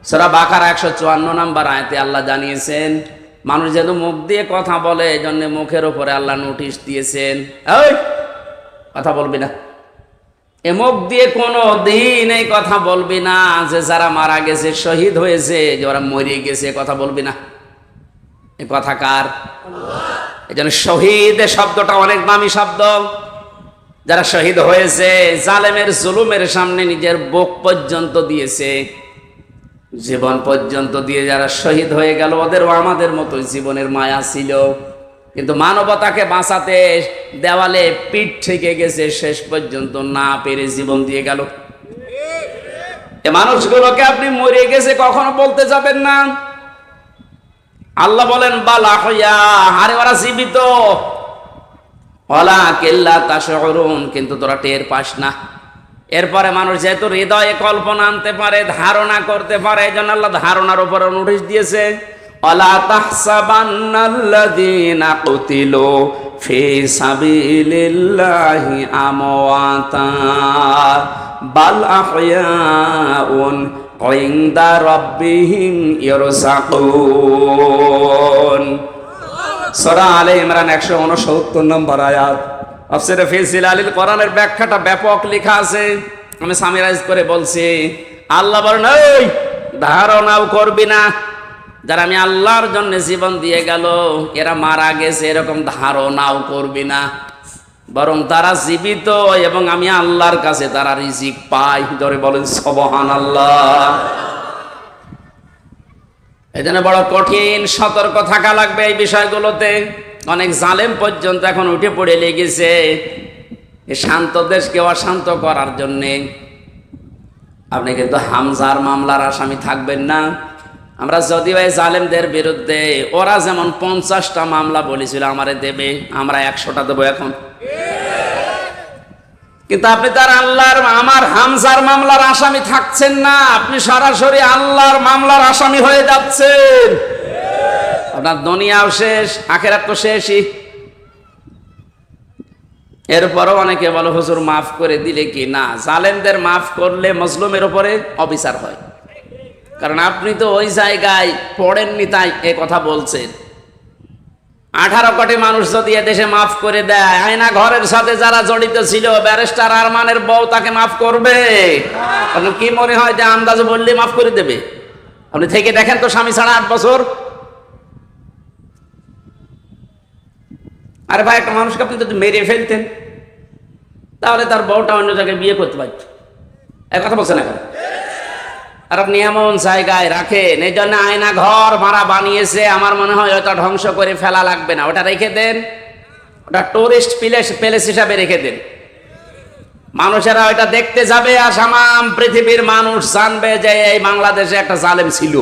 সূরা বাকারা 154 নম্বর আয়াতে আল্লাহ জানিয়েছেন, মানুষ যেন মুখ দিয়ে কথা বলে, এই জন্য মুখের উপরে আল্লাহ নোটিশ দিয়েছেন, এই কথা বলবি না। এ মুখ দিয়ে কোনো দিন এই কথা বলবি না যে যারা মারা গেছে, শহীদ হয়েছে, যে ওরা মরে গেছে, কথা বলবি না। এ কথা কার? এই জন্য শহীদ শব্দটা অনেক দামি শব্দ। যারা শহীদ হয়েছে, জালেমের জুলুমের সামনে নিজের বুক পর্যন্ত দিয়েছে, জীবন পর্যন্ত দিয়ে যারা শহীদ হয়ে গেল, ওদেরও আমাদের মতো জীবনের মায়া ছিল, কিন্তু মানবতাকে বাঁচাতে দেওয়ালে পিঠ থেকে গেছে, শেষ পর্যন্ত না পেরে জীবন দিয়ে গেল। এ মানুষগুলোকে আপনি মরে গেছে কখনো বলতে যাবেন না। আল্লাহ বলেন বালা হইয়া, আরে ওরা জীবিত, ওয়ালাকিন লা তাশউরুন, কিন্তু তোরা টের পাস না। এরপরে মানুষ যেহেতু হৃদয়ে কল্পনা আনতে পারে, ধারণা করতে পারে, এই জন্য আল্লাহ ধারণার উপরে নোটিশ দিয়েছে, ওয়ালা তাহসাবান্নাল্লাযীনা কুতিলু ফি সাবিলিল্লাহি আমওয়াতা বাল আহইয়াউন ইনদা রাব্বিহিম ইয়ারযাকুন। সূরা আলে ইমরান 169 নম্বর আয়াত। তাফসীরে ফি জিলালিল কোরআনের ব্যাখ্যাটা ব্যাপক লেখা আছে, আমি সামিরাইজ করে বলছি। আল্লাহ বলেন, এই ধারণাও করবি না, যারা আমি আল্লাহর জন্য জীবন দিয়ে গেল, এরা মারা গেছে, এরকম ধারণাও করবি না, বরং তারা জীবিত এবং আমি আল্লাহর কাছে তারা রিজিক পায়। ধরে বলেন সুবহানাল্লাহ। এই জন্য বড় কঠিন সতর্ক থাকা লাগবে এই বিষয়গুলোতে। অনেক জালেম পর্যন্ত এখন উঠে পড়ে লেগেছে শান্ত দেশকে অশান্ত করার জন্যে। আপনি কিন্তু হামজার মামলার আসামি থাকবেন না। আমরা যদিও এই জালেমদের বিরুদ্ধে, ওরা যেমন 50টা মামলা বলেছিল আমারে দেবে, আমরা 100টা দেবো এখন, কিন্তু আপনি তার আল্লাহর, আমার হামজার মামলার আসামি থাকছেন না, আপনি সরাসরি আল্লাহর মামলার আসামি হয়ে যাচ্ছেন। আপনার দুনিয়াও শেষ, আখিরাত তো শেষই। এরপরও অনেকে বলে হুজুর মাফ করে দিলে কি না, জালেমদের মাফ করলে মজলুমের উপরে অবিচার হয়। কারণ আপনি তো ওই জায়গায় পড়েননি, তাই এ কথা বলছেন। 18 কোটি মানুষ যদি এদেশে মাফ করে দেয়, আয়না ঘরের সাথে যারা জড়িত ছিল, ব্যারিস্টার আরমানের বউ তাকে মাফ করবে? কি মনে হয় যে আন্দাজে বললে মাফ করে দেবে? আপনি থেকে দেখেন তো, স্বামী ছাড়া 8 বছর। আরে ভাই, একটা মানুষকে আপনি যদি মেরে ফেলতেন তাহলে তার বউটা অন্য জায়গায় বিয়ে করতে পারত। এক কথা বলছেন এখন। আর আপনি এমন জায়গায় রাখেন, এই জন্য আয়না ঘর মারা বানিয়েছে। আমার মনে হয় ওটা ধ্বংস করে ফেলা লাগবে না, ওটা রেখে দেন, ওটা টুরিস্ট প্লেস হিসাবে রেখে দেন। মানুষেরা ওইটা দেখতে যাবে আর সামাম পৃথিবীর মানুষ জানবে যে এই বাংলাদেশে একটা জালেম ছিল।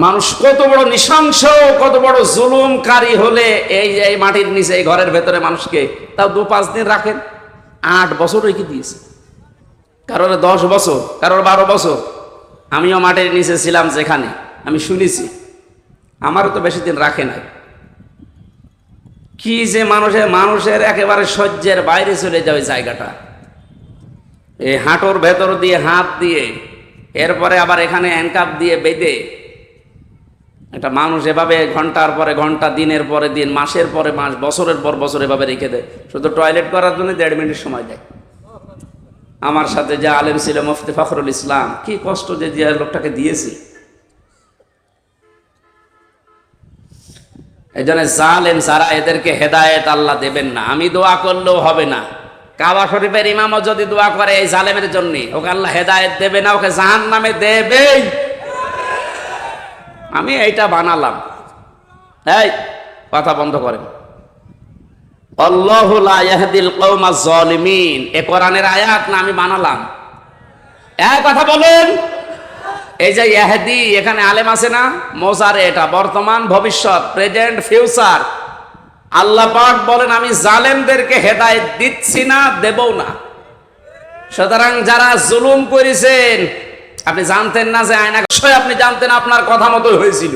মানুষ কত বড় নৃশংস, কত বড় জুলুমকারী হলে এই মাটির নিচে, এই ঘরের ভেতরে মানুষকে তাও 2-5 দিন রাখেন। 8 বছর রেখে দিয়েছে, কারোর 10 বছর, কারোর 12 বছর। আমিও মাটির নিচে ছিলাম যেখানে, আমি শুনেছি। আমারও তো বেশি দিন রাখে নাই। কি যে মানুষের একেবারে সহ্যের বাইরে চলে যায় ওই জায়গাটা। এই হাঁটুর ভেতর দিয়ে হাত দিয়ে, এরপরে আবার এখানে হ্যান্ডকাপ দিয়ে বেঁধে একটা মানুষ এভাবে ঘন্টার পরে ঘন্টা, দিনের পরে দিন, মাসের পরে মাস, বছরের পর বছর এভাবে রেখে দেয়, শুধু টয়লেট করার জন্য 1.5 মিনিট সময় দেয়। আমার সাথে যে আলেম ছিল মুফতি ফখরুল ইসলাম, কি কষ্ট যে লোকটাকে দিয়েছি। এই জন্য জালেম যারা, এদেরকে হেদায়েত আল্লাহ দেবেন না। আমি দোয়া করলেও হবে না। কাবা শরীফের ইমামও যদি দোয়া করে এই জালেমের জন্য, ওকে আল্লাহ হেদায়েত দেবে না, ওকে জাহান্নামে দেবেই। আমি এইটা বানালাম। এই কথা বন্ধ করেন। আল্লাহু লা ইয়াহদিল কওমাজ জালিমিন, এ কোরআনের আয়াত না, আমি বানালাম। এই কথা বলেন। এই যে ইয়াহদি, এখানে আলেম আছে না, মোজারে, এটা বর্তমান, ভবিষ্যৎ, প্রেজেন্ট, ফিউচার। আল্লাহ পাক বলেন আমি জালেমদেরকে হেদায়েত দিচ্ছি না, দেবও না। সুতরাং যারা জুলুম করেছেন, আপনি জানতেন না যে আয়না, আপনি জানতেন আপনার কথা মতোই হয়েছিল।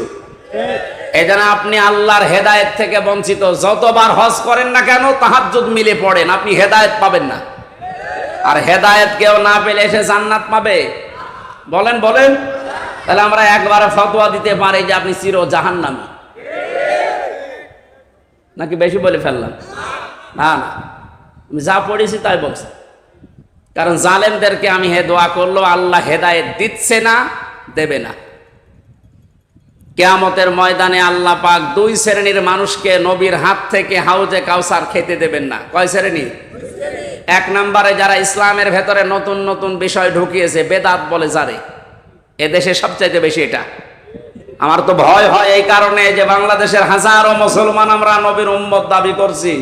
এই জন্য আপনি আল্লাহর হেদায়েত থেকে বঞ্চিত। যতবার হজ করেন না কেন, তাহাজ্জুদ মিলে পড়েন, আপনি হেদায়েত পাবেন না। আর হেদায়েত কেউ না পেলে এসে জান্নাত পাবে? বলেন বলেন। তাহলে আমরা একবারে ফতোয়া দিতে পারি যে আপনি চির জাহান্নামী, নাকি বেশি বলে ফেললাম? না না, আমি যা পড়েছি তাই বলছি। কারণ জালেমদেরকে আমি দোয়া করলো, আল্লাহ হেদায়েত দিচ্ছে না, দেবে না। কিয়ামতের ময়দানে আল্লাহ পাক 2 শ্রেণীর মানুষকে নবীর হাত থেকে হাউজে কাউসার খেতে দেবেন না। কয় শ্রেণী? 1 নম্বরে যারা ইসলামের ভেতরে নতুন নতুন বিষয় ঢুকিয়েছে, বেদাত বলে যারে, এদেশে সবচাইতে বেশি এটা। আমার তো ভয় হয় এই কারণে যে বাংলাদেশের হাজারো মুসলমান আমরা নবীর উম্মত দাবি করছি,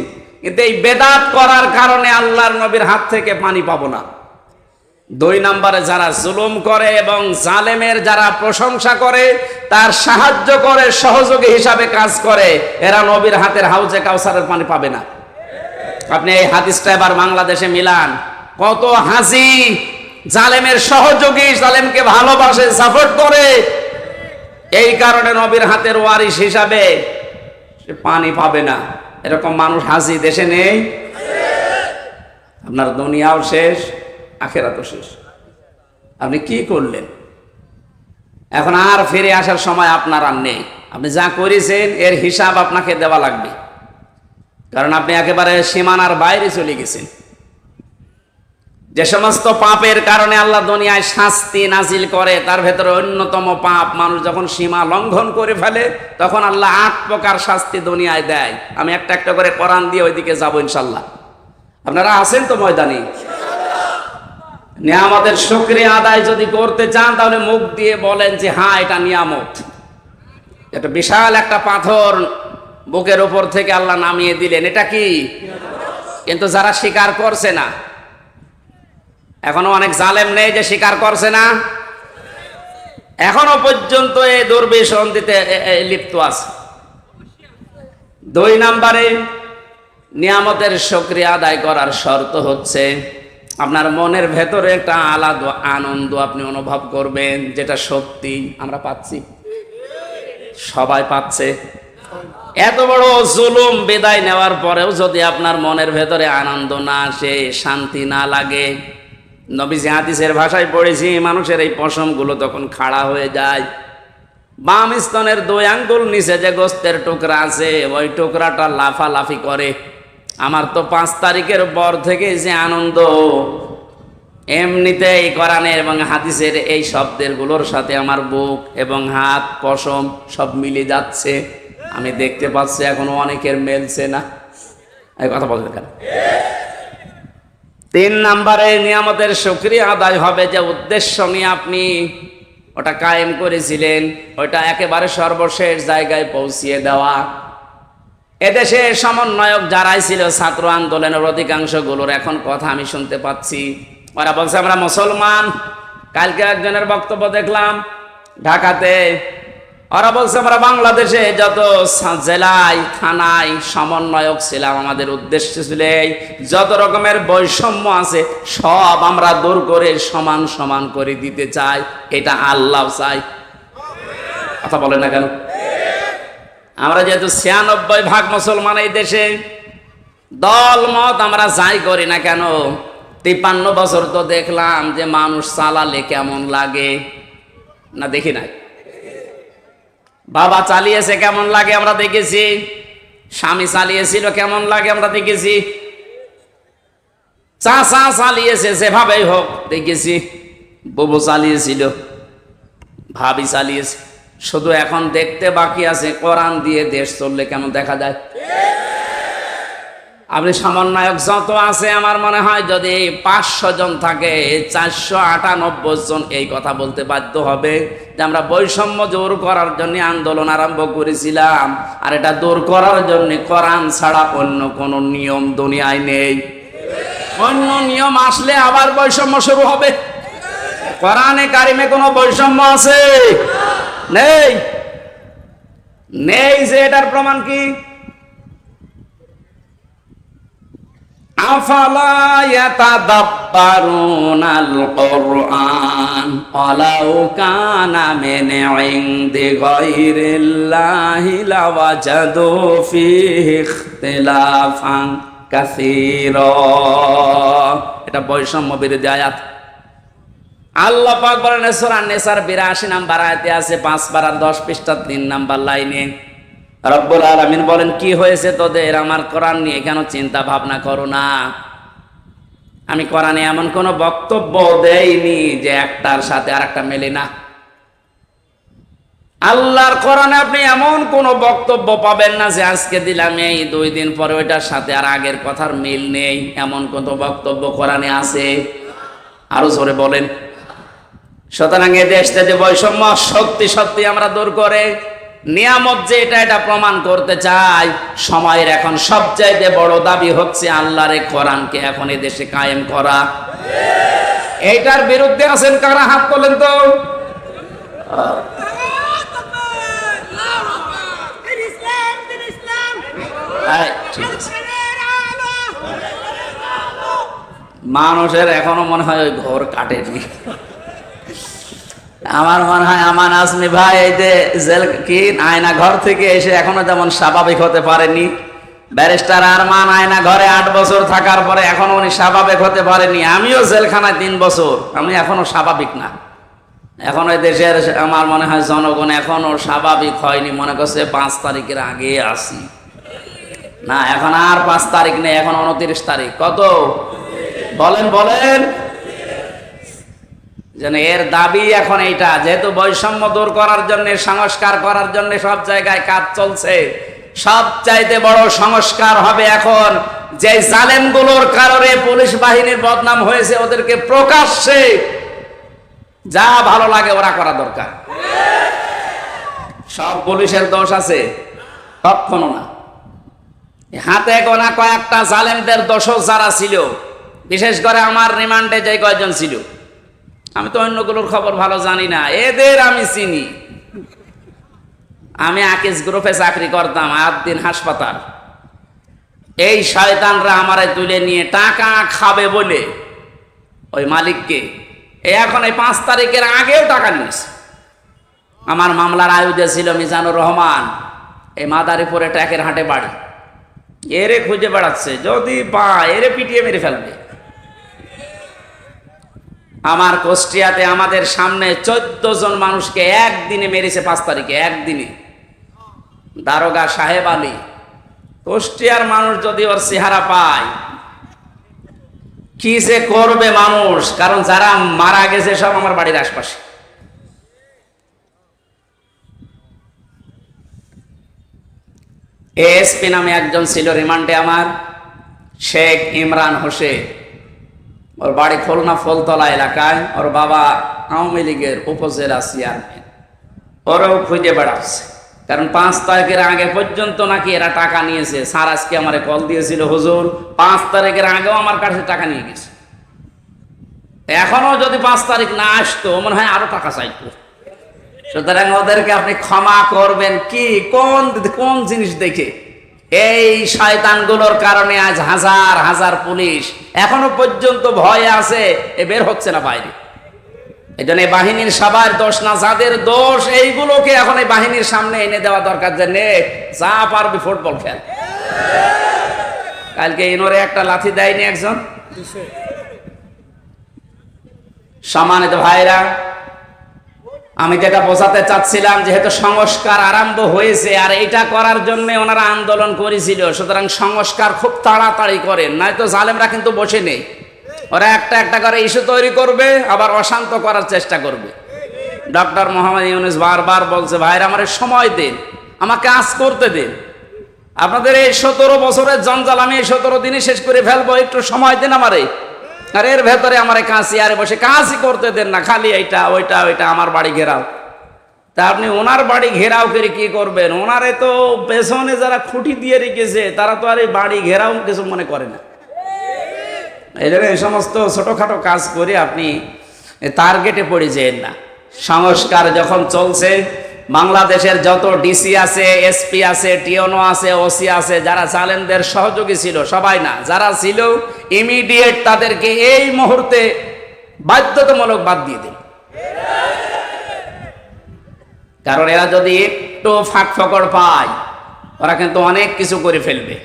কিন্তু এই বেদাত করার কারণে আল্লাহর নবীর হাত থেকে পানি পাবো না। 2 নম্বরে যারা জুলুম করে এবং জালেমের যারা প্রশংসা করে, তার সাহায্য করে, সহযোগী হিসাবে কাজ করে, এরা নবীর হাতের হাউজে কাউসারের পানি পাবে না। আপনি এই হাদিসটা এবার বাংলাদেশে মিলান। কত হাজি জালেমের সহযোগী, জালেমকে ভালোবাসে, সাপোর্ট করে, এই কারণে নবীর হাতের ওয়ারিশ হিসাবে সে পানি পাবে না। এরকম মানুষ হাজি দেশে নেই। আপনার দুনিয়াও শেষ, আখেরাতও শেষ। আপনি কি করলেন? এখন আর ফিরে আসার সময় আপনার আর নেই। আপনি যা করেছেন এর হিসাব আপনাকে দেওয়া লাগবে, কারণ আপনি একেবারে সীমানার বাইরে চলে গেছেন। যে সমস্ত পাপের কারণে আল্লাহ দুনিয়ায় শাস্তি নাজিল করে, তার ভেতরে অন্যতম পাপ, মানুষ যখন সীমা লঙ্ঘন করে ফেলে, তখন আল্লাহ 8 প্রকার শাস্তি দুনিয়ায় দেয়। আমি একটা একটা করে কোরআন দিয়ে ওইদিকে যাবো ইনশাল্লাহ। আপনারা আছেন তো ময়দানে? নিয়ামতের শুকরিয়া আদায় যদি করতে চান, তাহলে মুখ দিয়ে বলেন যে হ্যাঁ, এটা নিয়ামত। এটা বিশাল একটা পাথর বুকের উপর থেকে আল্লাহ নামিয়ে দিলেন, এটা কি? কিন্তু যারা স্বীকার করছে না, এখনো অনেক জালেম নেই যে স্বীকার করছে না, এখনো পর্যন্ত এই দুর্বিসন্ধিতে লিপ্ত আছে। 2 নম্বরে নিয়ামতের শুকরিয়া আদায় করার শর্ত হচ্ছে আপনার মনের ভেতরে একটা আলাদা আনন্দ আপনি অনুভব করবেন, যেটা সত্যি আমরা পাচ্ছি, সবাই পাচ্ছে। এত বড় জুলুম বিদায় নেওয়ার পরেও যদি আপনার মনের ভেতরে আনন্দ না আসে, শান্তি না লাগে, নবীজি হাদিসের ভাষায় পড়েছি, মানুষের এই পশমগুলো তখন খাড়া হয়ে যায়। বাম স্তনের 2 আঙ্গুল নিচে যে গোস্তের টুকরা আছে, ওই টুকরাটা লাফালাফি করে। আমার তো 5 তারিখের পর থেকে যে আনন্দ, এমনিতেই কোরআনের এবং হাদিসের এই শব্দের গুলোর সাথে আমার বুক এবং হাত পশম সব মিলে যাচ্ছে। আমি দেখতে পাচ্ছি এখনো অনেকের মেলছে না। এই কথা বলতে কেন? 3 নম্বরে নিয়ামতের শুকরিয়া আদায় হবে যে উদ্দেশ্য নিয়ে আপনি ওটা কায়েম করেছিলেন, ওটা একেবারে সর্বশেষ জায়গায় পৌঁছিয়ে দেওয়া। এদেশে সমন্বয়ক যারাই ছিল ছাত্র আন্দোলনের অধিকাংশগুলোর এখন কথা আমি শুনতে পাচ্ছি, ওরা বলছে আমরা মুসলমান। কালকে একজনের বক্তব্য দেখলাম ঢাকাতে, ওরা বলছে আমরা বাংলাদেশে যত জেলায় থানায় সমন্বয়ক ছিলাম আমাদের উদ্দেশ্য ছিল যত রকমের বৈষম্য আছে সব আমরা দূর করে সমান সমান করে দিতে চাই। এটা আল্লাহ চাই। কথা বলে না কেন? আমরা যেহেতু 96% মুসলমান এই দেশে, দল মত আমরা যাই করি না কেন, 53 বছর তো দেখলাম যে মানুষ চালালে কেমন লাগে না, দেখি নাই? বাবা চালিয়েছে কেমন লাগে আমরা দেখেছি, স্বামী চালিয়েছিল কেমন লাগে আমরা দেখেছি, চাচা চালিয়েছে যেভাবেই হোক দেখেছি, বুবু চালিয়েছিল, ভাবি চালিয়েছে। শুধু এখন দেখতে বাকি আছে কোরআন দিয়ে দেশ চললে কেমন দেখা যায়। আপনি সমন্বয়ক যত আছে আমার মনে হয় যদি 500 জন থাকে 498 জন এই কথা বলতে বাধ্য হবে যে আমরা বৈষম্য দূর করার জন্য আন্দোলন আরম্ভ করেছিলাম, আর এটা দূর করার জন্য কোরআন ছাড়া অন্য কোন নিয়ম দুনিয়ায় নেই। অন্য নিয়ম আসলে আবার বৈষম্য শুরু হবে। কোরআনে কারিমে কোনো বৈষম্য আছে? নেই। নেই যে এটার প্রমাণ কি? আফালা ইয়াতাদাব্বারুনাল কুরআন ওয়ালাউ কানা মিন ইনদি গায়রিল্লাহি লাওয়াজাদু ফীহি ইখতিলাফান কাসীরা। এটা বৈষম্য বিরোধী আয়াত। আল্লাহ পাক বলেন সূরা নিসার 82 নম্বর আয়াতে আছে 5 পারার 10 পৃষ্ঠার 3 নম্বর লাইনে রব্বুল আলামিন বলেন, কি হয়েছে তোদের আমার কোরআন নিয়ে কেন চিন্তা ভাবনা করো না? আমি কোরআনে এমন কোন বক্তব্য দেইনি যে একটার সাথে আরেকটা মেলে না। আল্লাহর কোরআনে আপনি এমন কোন বক্তব্য পাবেন না যে আজকে দিলাম এই 2 দিন পরে ওইটার সাথে আর আগের কথার মিল নেই। এমন কোন বক্তব্য কোরআনে আছে? আরো জোরে বলেন। সুতরাং এ দেশে যে বৈষম্য সত্যি সত্যি আমরা দূর করে নিয়ামত যে এটা প্রমাণ করতে চাই। সময়ের এখন সবচাইতে বড় দাবি হচ্ছে আল্লাহর কোরআনকে এখন এ দেশে কায়েম করা। এইটার বিরুদ্ধে আছেন কারা? হাত তোলেন তো। মানুষের এখনো মনে হয় ওই ঘর কাটেনি। আমার মনে হয় আমান আজমি ভাই এই যে জেল কি আয়না ঘর থেকে এসে এখনো যেমন স্বাভাবিক হতে পারেনি, ব্যারিস্টার আরমান আয়না ঘরে 8 বছর থাকার পরে এখনো উনি স্বাভাবিক হতে পারেনি। আমিও জেলখানায় 3 বছর, আমি এখনো স্বাভাবিক না। এখন ওই দেশের আমার মনে হয় জনগণ এখনো স্বাভাবিক হয়নি, মনে করছে 5 তারিখের আগে আসি না। এখন আর 5 তারিখ নেই, এখন 29 তারিখ। কত বলেন বলেন? যেন এর দাবি এখন এইটা, যেহেতু বৈষম্য দূর করার জন্য সংস্কার করার জন্য সব জায়গায় কাজ চলছে, সবচাইতে বড় সংস্কার হবে এখন যে জালেমগুলোর কারণে পুলিশ বাহিনীর বদনাম হয়েছে ওদেরকে প্রকাশ্যে যা ভালো লাগে ওরা করা দরকার। সব পুলিশের দোষ আছে? কখনো না। হাতে গোনা কয়েকটা জালেমদের দোষও যারা ছিল, বিশেষ করে আমার রিমান্ডে যে কয়েকজন ছিল, আমি তো অন্যগুলোর খবর ভালো জানি না, এদের আমি চিনি। আমি আকিস গ্রুপে চাকরি করতাম, আদ্দিন হাসপাতাল। এই শয়তানরা আমারে তুলে নিয়ে টাকা খাবে বলে ওই মালিককে এখন এই 5 তারিখের আগেও টাকা নিয়েছে। আমার মামলার আয়ুধে ছিল মিজানুর রহমান, এই মাদারীপুরে ট্যাকের হাটে বাড়ি। এরে খুঁজে বেড়াচ্ছে, যদি পায় এরে পিটিয়ে মেরে ফেলবে। আমার কুষ্টিয়াতে আমাদের সামনে 14 জন মানুষকে একদিনে মেরেছে, 5 তারিখে একদিনে। দারোগা সাহেব আলী, কুষ্টিয়ার মানুষ যদি ওর চেহারা পায় কি যে করবে মানুষ, কারণ যারা মারা গেছে সব আমার বাড়ির আশপাশে। এএসপি নামে একজন ছিল রিমান্ডে আমার, শেখ ইমরান হোসেন। ওর বাড়ি খুলনা ফুলতলা এলাকায়। ওর বাবা আওয়ামী লীগের উপজেলা চেয়ারম্যান। ওরাও খুঁজে বেড়াচ্ছে, কারণ 5 তারিখের আগে পর্যন্ত নাকি এরা টাকা নিয়েছে। স্যার আজকে আমারে কল দিয়েছিল, হুজুর 5 তারিখের আগেও আমার কাছে টাকা নিয়ে গেছে। এখনো যদি 5 তারিখ না আসতো মনে হয় আরো টাকা চাইতো। সুতরাং ওদেরকে আপনি ক্ষমা করবেন কি, কোন কোন জিনিস দেখে? এই শয়তানগুলোর কারণে আজ হাজার হাজার পুলিশ এখনো পর্যন্ত ভয়ে আছে, এ বের হচ্ছে না বাইরে। এই জন্য এই বাহিনীর সবার দোষ না, যাদের দোষ এইগুলোকে এখন এই বাহিনীর সামনে এনে দেওয়া দরকার, যে নে যা পারবি ফুটবল খেল। কালকে ইনোরে একটা লাথি দেয়নি একজন? সম্মানিত ভাইরা, আমি যেটা বোঝাতে চাচ্ছিলাম, যেহেতু সংস্কার আরম্ভ হয়েছে আর এটা করার জন্য ওনারা আন্দোলন করেছিল, সুতরাং সংস্কার খুব তাড়াতাড়ি করেন, নয়তো জালেমরা কিন্তু বসে নেই। ওরা একটা একটা করে ইস্যু তৈরি করবে, আবার অশান্ত করার চেষ্টা করবে। ডক্টর মোহাম্মদ ইউনূস বারবার বলছে, ভাইরা আমার সময় দিন, আমাকে কাজ করতে দিন। আপনাদের এই 17 বছরের জঞ্জাল আমি এই 17 দিনে শেষ করে ফেলবো, একটু সময় দিন আমারে। আর এর ভেতরে আমার কাজ চেয়ারে বসে কাজই করতে দেন না, খালি এইটা ওইটা ওইটা আমার বাড়ি ঘেরাও। তা আপনি ওনার বাড়ি ঘেরাও করে কি করবেন? ওনারে তো পেছনে যারা খুঁটি দিয়ে রেখেছে তারা তো আর এই বাড়ি ঘেরাও কিছু মনে করে না। এই জন্য এই সমস্ত ছোটখাটো কাজ করে আপনি টার্গেটে পড়ে যেন না। সংস্কার যখন চলছে, বাংলাদেশের যত ডিসি আছে, এসপি আছে, টিওনো আছে, ওসি আছে, যারা জালেমদের সহযোগী ছিল, সবাই না, যারা ছিল ইমিডিয়েট তাদেরকে এই মুহূর্তে বাধ্যতামূলক বাদ দিয়ে দিন। কারণ এরা যদি একটু ফাঁক ফকড় পায়, ওরা কিন্তু অনেক কিছু করে ফেলবে।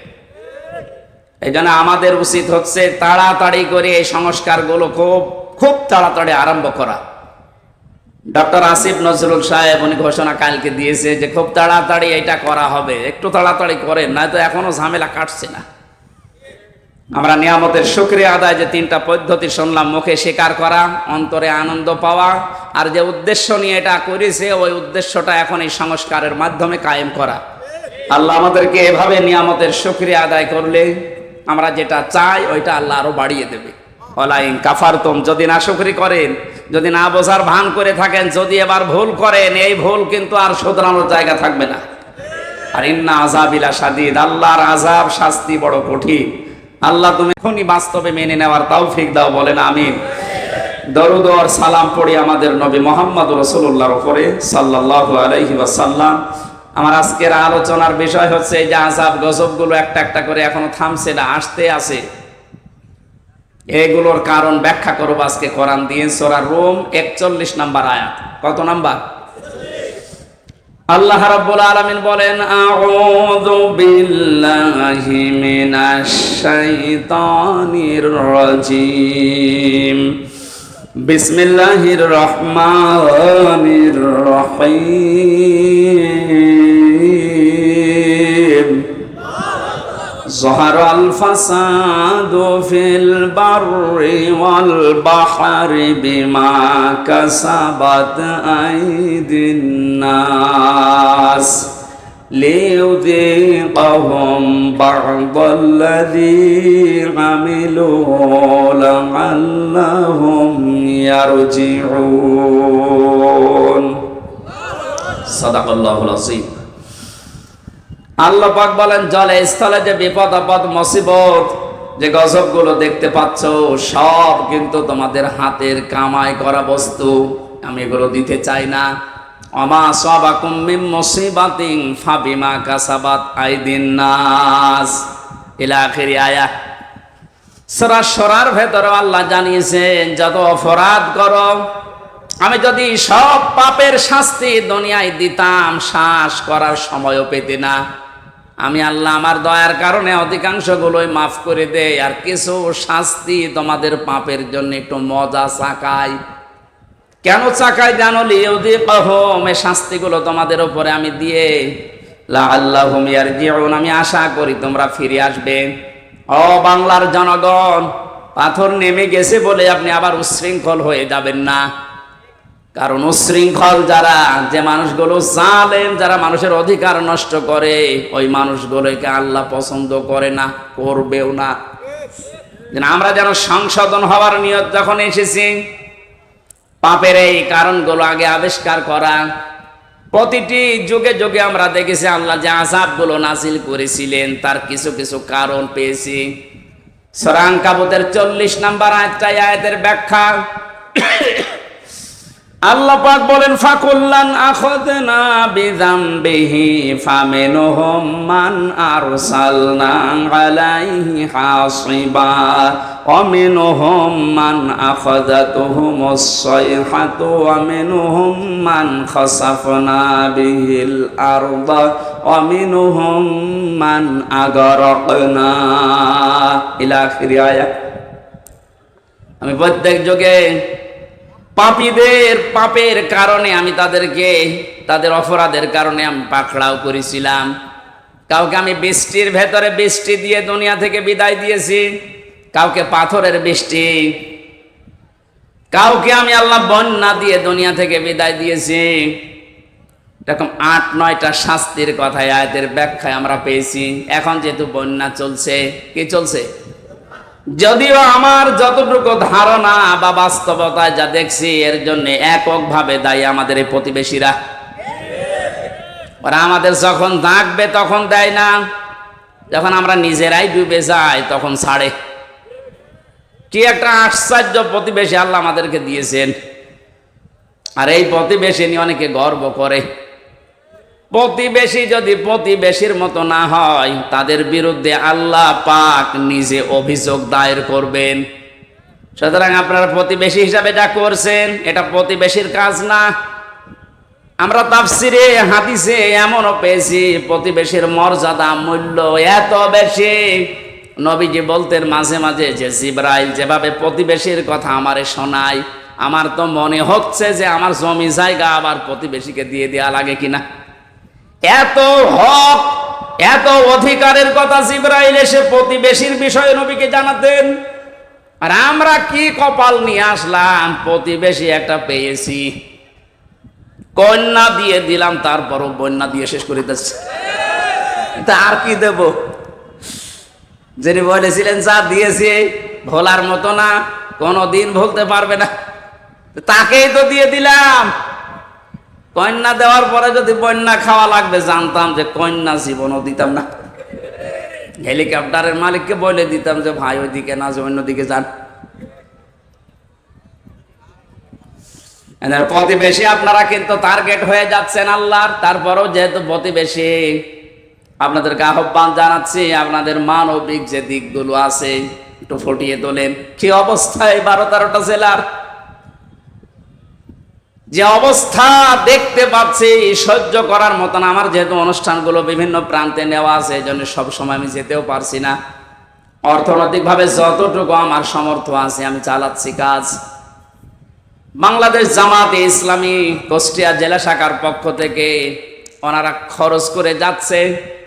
এই জন্য আমাদের উচিত হচ্ছে তাড়াতাড়ি করে এই সংস্কারগুলো খুব খুব তাড়াতাড়ি আরম্ভ করা। ডক্টর আসিফ নজরুল সাহেব উনি ঘোষণা কালকে দিয়েছে যে খুব তাড়াতাড়ি এটা করা হবে, একটু তাড়াতাড়ি করেন, নয়তো এখনো ঝামেলা কাটছে না। আমরা নিয়ামতের শুকরিয়া আদায়, যে 3টা পদ্ধতি শুনলাম, মুখে স্বীকার করা, অন্তরে আনন্দ পাওয়া, আর যে উদ্দেশ্য নিয়ে এটা করেছে ওই উদ্দেশ্যটা এখন এই সংস্কারের মাধ্যমে কায়েম করা। আল্লাহ আমাদেরকে এভাবে নিয়ামতের শুকরিয়া আদায় করলে আমরা যেটা চাই ওইটা আল্লাহ আরো বাড়িয়ে দেবে। ওয়ালাইন কাফারতুম, যদি না শুকরি করেন, যদি না বোঝার ভান করে থাকেন, যদি এবার ভুল করেন, এই ভুল কিন্তু আর শুধরানোর জায়গা থাকবে না। আর ইন্না আযাবিলা শাদীদ, আল্লাহর আযাব শাস্তি বড় কঠিন। আল্লাহ তুমি এখনই বাস্তবে মেনে নেওয়ার তৌফিক দাও, বলেন আমিন। দরুদ আর সালাম পড়ি আমাদের নবী মুহাম্মদ রাসূলুল্লাহর উপরে সাল্লাল্লাহু আলাইহি ওয়াসাল্লাম। আমার আজকের আলোচনার বিষয় হচ্ছে এই যে আযাব গজবগুলো একটা একটা করে এখনো থামছে না, আসতে আছে। এগুলোর কারণ ব্যাখ্যা করব আজকে কোরআন দিয়ে। সূরা রুম 41 নম্বর আয়াত। কত নাম্বার? আল্লাহ রাব্বুল আলামিন বলেন, আউযু বিল্লাহি মিনাশ শাইতানির রাজিম, বিসমিল্লাহির রহমানির রহিম। ظهر الفساد في البر والبحر بما كسبت أيدي الناس ليذيقهم بعض الذي عملوا لعلهم يرجعون صدق الله العظيم। আল্লাহ পাক বলেন, জলে স্থলে যে বিপদ আপদ মুসিবত, যে গজবগুলো দেখতে পাচ্ছ, সব কিন্তু তোমাদের হাতের কামাই করা বস্তু। আমি এগুলো দিতে চাই না। ওমা আসাবাকুম মিন মুসিবাতিন ফাবিমা কাসাবাত আইদিন নাস ইলা আখিরি আয়াত। সূরা শুরার ভেতরে আল্লাহ জানিয়েছেন, যত অপরাধ করো, আমি যদি সব পাপের শাস্তি দুনিয়ায় দিতাম, শ্বাস করার সময়ও পেতে না। আমি আল্লাহ আমার দয়ার কারণে অধিকাংশগুলোই মাফ করে দেই, আর কিছু শাস্তি তোমাদের পাপের জন্য একটু মজা চাকাই। কেন চাকাই জানো? লিউযিকাহুম, এই শাস্তিগুলো তোমাদের উপরে আমি দিয়ে লাআল্লাহুম ইয়ারজিউন, আমি আশা করি তোমরা ফিরে আসবে। ও বাংলার জনগণ, পাথর নেমে গেছে বলে আপনি আবার উচ্ছৃঙ্খল হয়ে যাবেন না। কারণ উচ্ছৃঙ্খল যারা, যে মানুষগুলো জালেম, যারা মানুষের অধিকার নষ্ট করে, ওই মানুষগুলোকে আল্লাহ পছন্দ করে না, করবেও না। আমরা যেন সংশোধন হওয়ার নিয়ত যখন এসেছি, পাপের এই কারণগুলো আগে আবিষ্কার করা। প্রতিটি যুগে যুগে আমরা দেখেছি আল্লাহ যে আযাবগুলো নাযিল করেছিলেন তার কিছু কিছু কারণ পেয়েছি। সূরা আনকাবুতের 40 নম্বর আয়াতের ব্যাখ্যা আল্লাহ পাক বলেন, ফাকুল্লান আখাযনা বিযামবিহি ফামিনহুম মান আরসালনা আলাইহি হাসিবা ওয়া মিনহুম মান আখাযাতুহুমুস সাইহাতু ওয়া মিনহুম মান খাসাফনা বিহিল আরদা ওয়া মিনহুম মান আগরাকনা ইলা আখিরি আয়াত। আমি প্রত্যেক যুগে পাপীদের পাপের কারণে আমি তাদেরকে, তাদের অপরাধের কারণে আমি পাকড়াও করেছিলাম। কাউকে আমি বৃষ্টির ভেতরে বৃষ্টি দিয়ে দুনিয়া থেকে বিদায় দিয়েছি, কাউকে পাথরের বৃষ্টি, কাউকে আমি আল্লাহ বন্যা দিয়ে দুনিয়া থেকে বিদায় দিয়েছি। এরকম 8-9টা শাস্তির কথা আয়াতের ব্যাখ্যায় আমরা পেয়েছি। এখন যেহেতু বন্যা চলছে, কি চলছে? যদিও আমার যতটুকু ধারণা বা বাস্তবতায় যা দেখছি, এর জন্য এককভাবে দায়ী আমাদের এই প্রতিবেশীরা। ওরা আমাদের যখন ডাকবে তখন দেয় না, যখন আমরা নিজেরাই ডুবে যাই তখন ছাড়ে। কি একটা আশ্চর্য প্রতিবেশী আল্লাহ আমাদেরকে দিয়েছেন। আর এই প্রতিবেশী নিয়ে অনেকে গর্ব করে। প্রতিবেশী যদি প্রতিবেশীর মতো না হয়, তাদের বিরুদ্ধে আল্লাহ পাক নিজে অভিযোগ দায়ের করবেন। সুতরাং আপনারা প্রতিবেশী হিসাবে যা করছেন, এটা প্রতিবেশীর কাজ না। আমরা তাফসিরে হাদিসে এমনও পেয়েছি, প্রতিবেশীর মর্যাদা মূল্য এত বেশি, নবীজি বলতেন মাঝে মাঝে যে জিবরাইল যেভাবে প্রতিবেশীর কথা আমারে শোনায়, আমার তো মনে হচ্ছে যে আমার জমি জায়গা আবার প্রতিবেশীকে দিয়ে দেওয়া লাগে কিনা। এত হক, এত অধিকারের কথা জিবরাইল এসে প্রতিবেশীর বিষয়ে নবীকে জানাতেন। আর আমরা কি কপাল নিয়ে আসলাম, প্রতিবেশী একটা পেয়েছি, কন্যা দিয়ে দিলাম, তারপরও বন্যা দিয়ে শেষ করে দিচ্ছে। তা আর কি দেব? যিনি বলেছিলেন যা দিয়েছি ভোলার মতো না, কোনদিন ভুলতে পারবে না, তাকেই তো দিয়ে দিলাম। কন্যা দেওয়ার পরে যদি বন্যা খাওয়া লাগবে, জানতাম যে কন্যা জীবনও দিতাম না। হেলিকপ্টারের মালিককে বলে দিতাম যে ভাই ওইদিকে না, যে অন্যদিকে যান। প্রতিবেশী আপনারা কিন্তু টার্গেট হয়ে যাচ্ছেন আল্লাহর। তারপরেও যেহেতু প্রতিবেশী, আপনাদেরকে আহ্বান জানাচ্ছি, আপনাদের মানবিক যে দিকগুলো আছে একটু ফুটিয়ে তোলেন। কি অবস্থায় 12-13টা জেলার যে অবস্থা দেখতে পাচ্ছি, সহ্য করার মতন। আমার যেহেতু অনুষ্ঠানগুলো বিভিন্ন প্রান্তে নেওয়া আছে, এই জন্য সবসময় আমি যেতেও পারছি না। অর্থনৈতিকভাবে যতটুকু আমার সামর্থ্য আছে আমি চালাচ্ছি কাজ। বাংলাদেশ জামাতে ইসলামী কুষ্টিয়া জেলা শাখার পক্ষ থেকে ওনারা খরচ করে যাচ্ছে।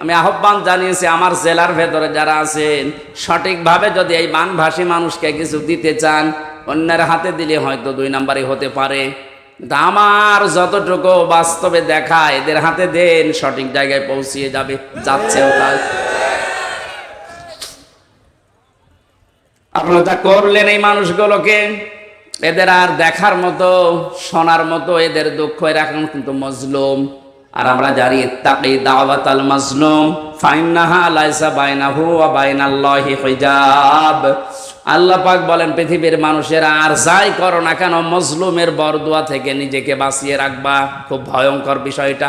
আমি আহ্বান জানিয়েছি, আমার জেলার ভেতরে যারা আছেন, সঠিকভাবে যদি এই বানভাসী মানুষকে কিছু দিতে চান, অন্যের হাতে দিলে হয়তো 2 নাম্বারই হতে পারে। আমার যতটুকু বাস্তবে দেখা, এদের হাতে দেন, সঠিক জায়গায় পৌঁছিয়ে যাবে, যাচ্ছেও তাই। আপনারা যা করলেন এই মানুষগুলোকে, এদের আর দেখার মতো, শোনার মতো, এদের দুঃখ এখন কিন্তু মজলুম। আর আমরা জানি ইত্তাকি দাওয়াতাল মাজলুম ফাইন্নাহা লাইসা বাইনাহু ওয়া বাইনাল্লাহি হিজাব। আল্লাহ পাক বলেন, পৃথিবীর মানুষেরা আর যাই করো না কেন, মজলুমের বরদুয়া থেকে নিজেকে বাঁচিয়ে রাখবা। খুব ভয়ঙ্কর বিষয়টা।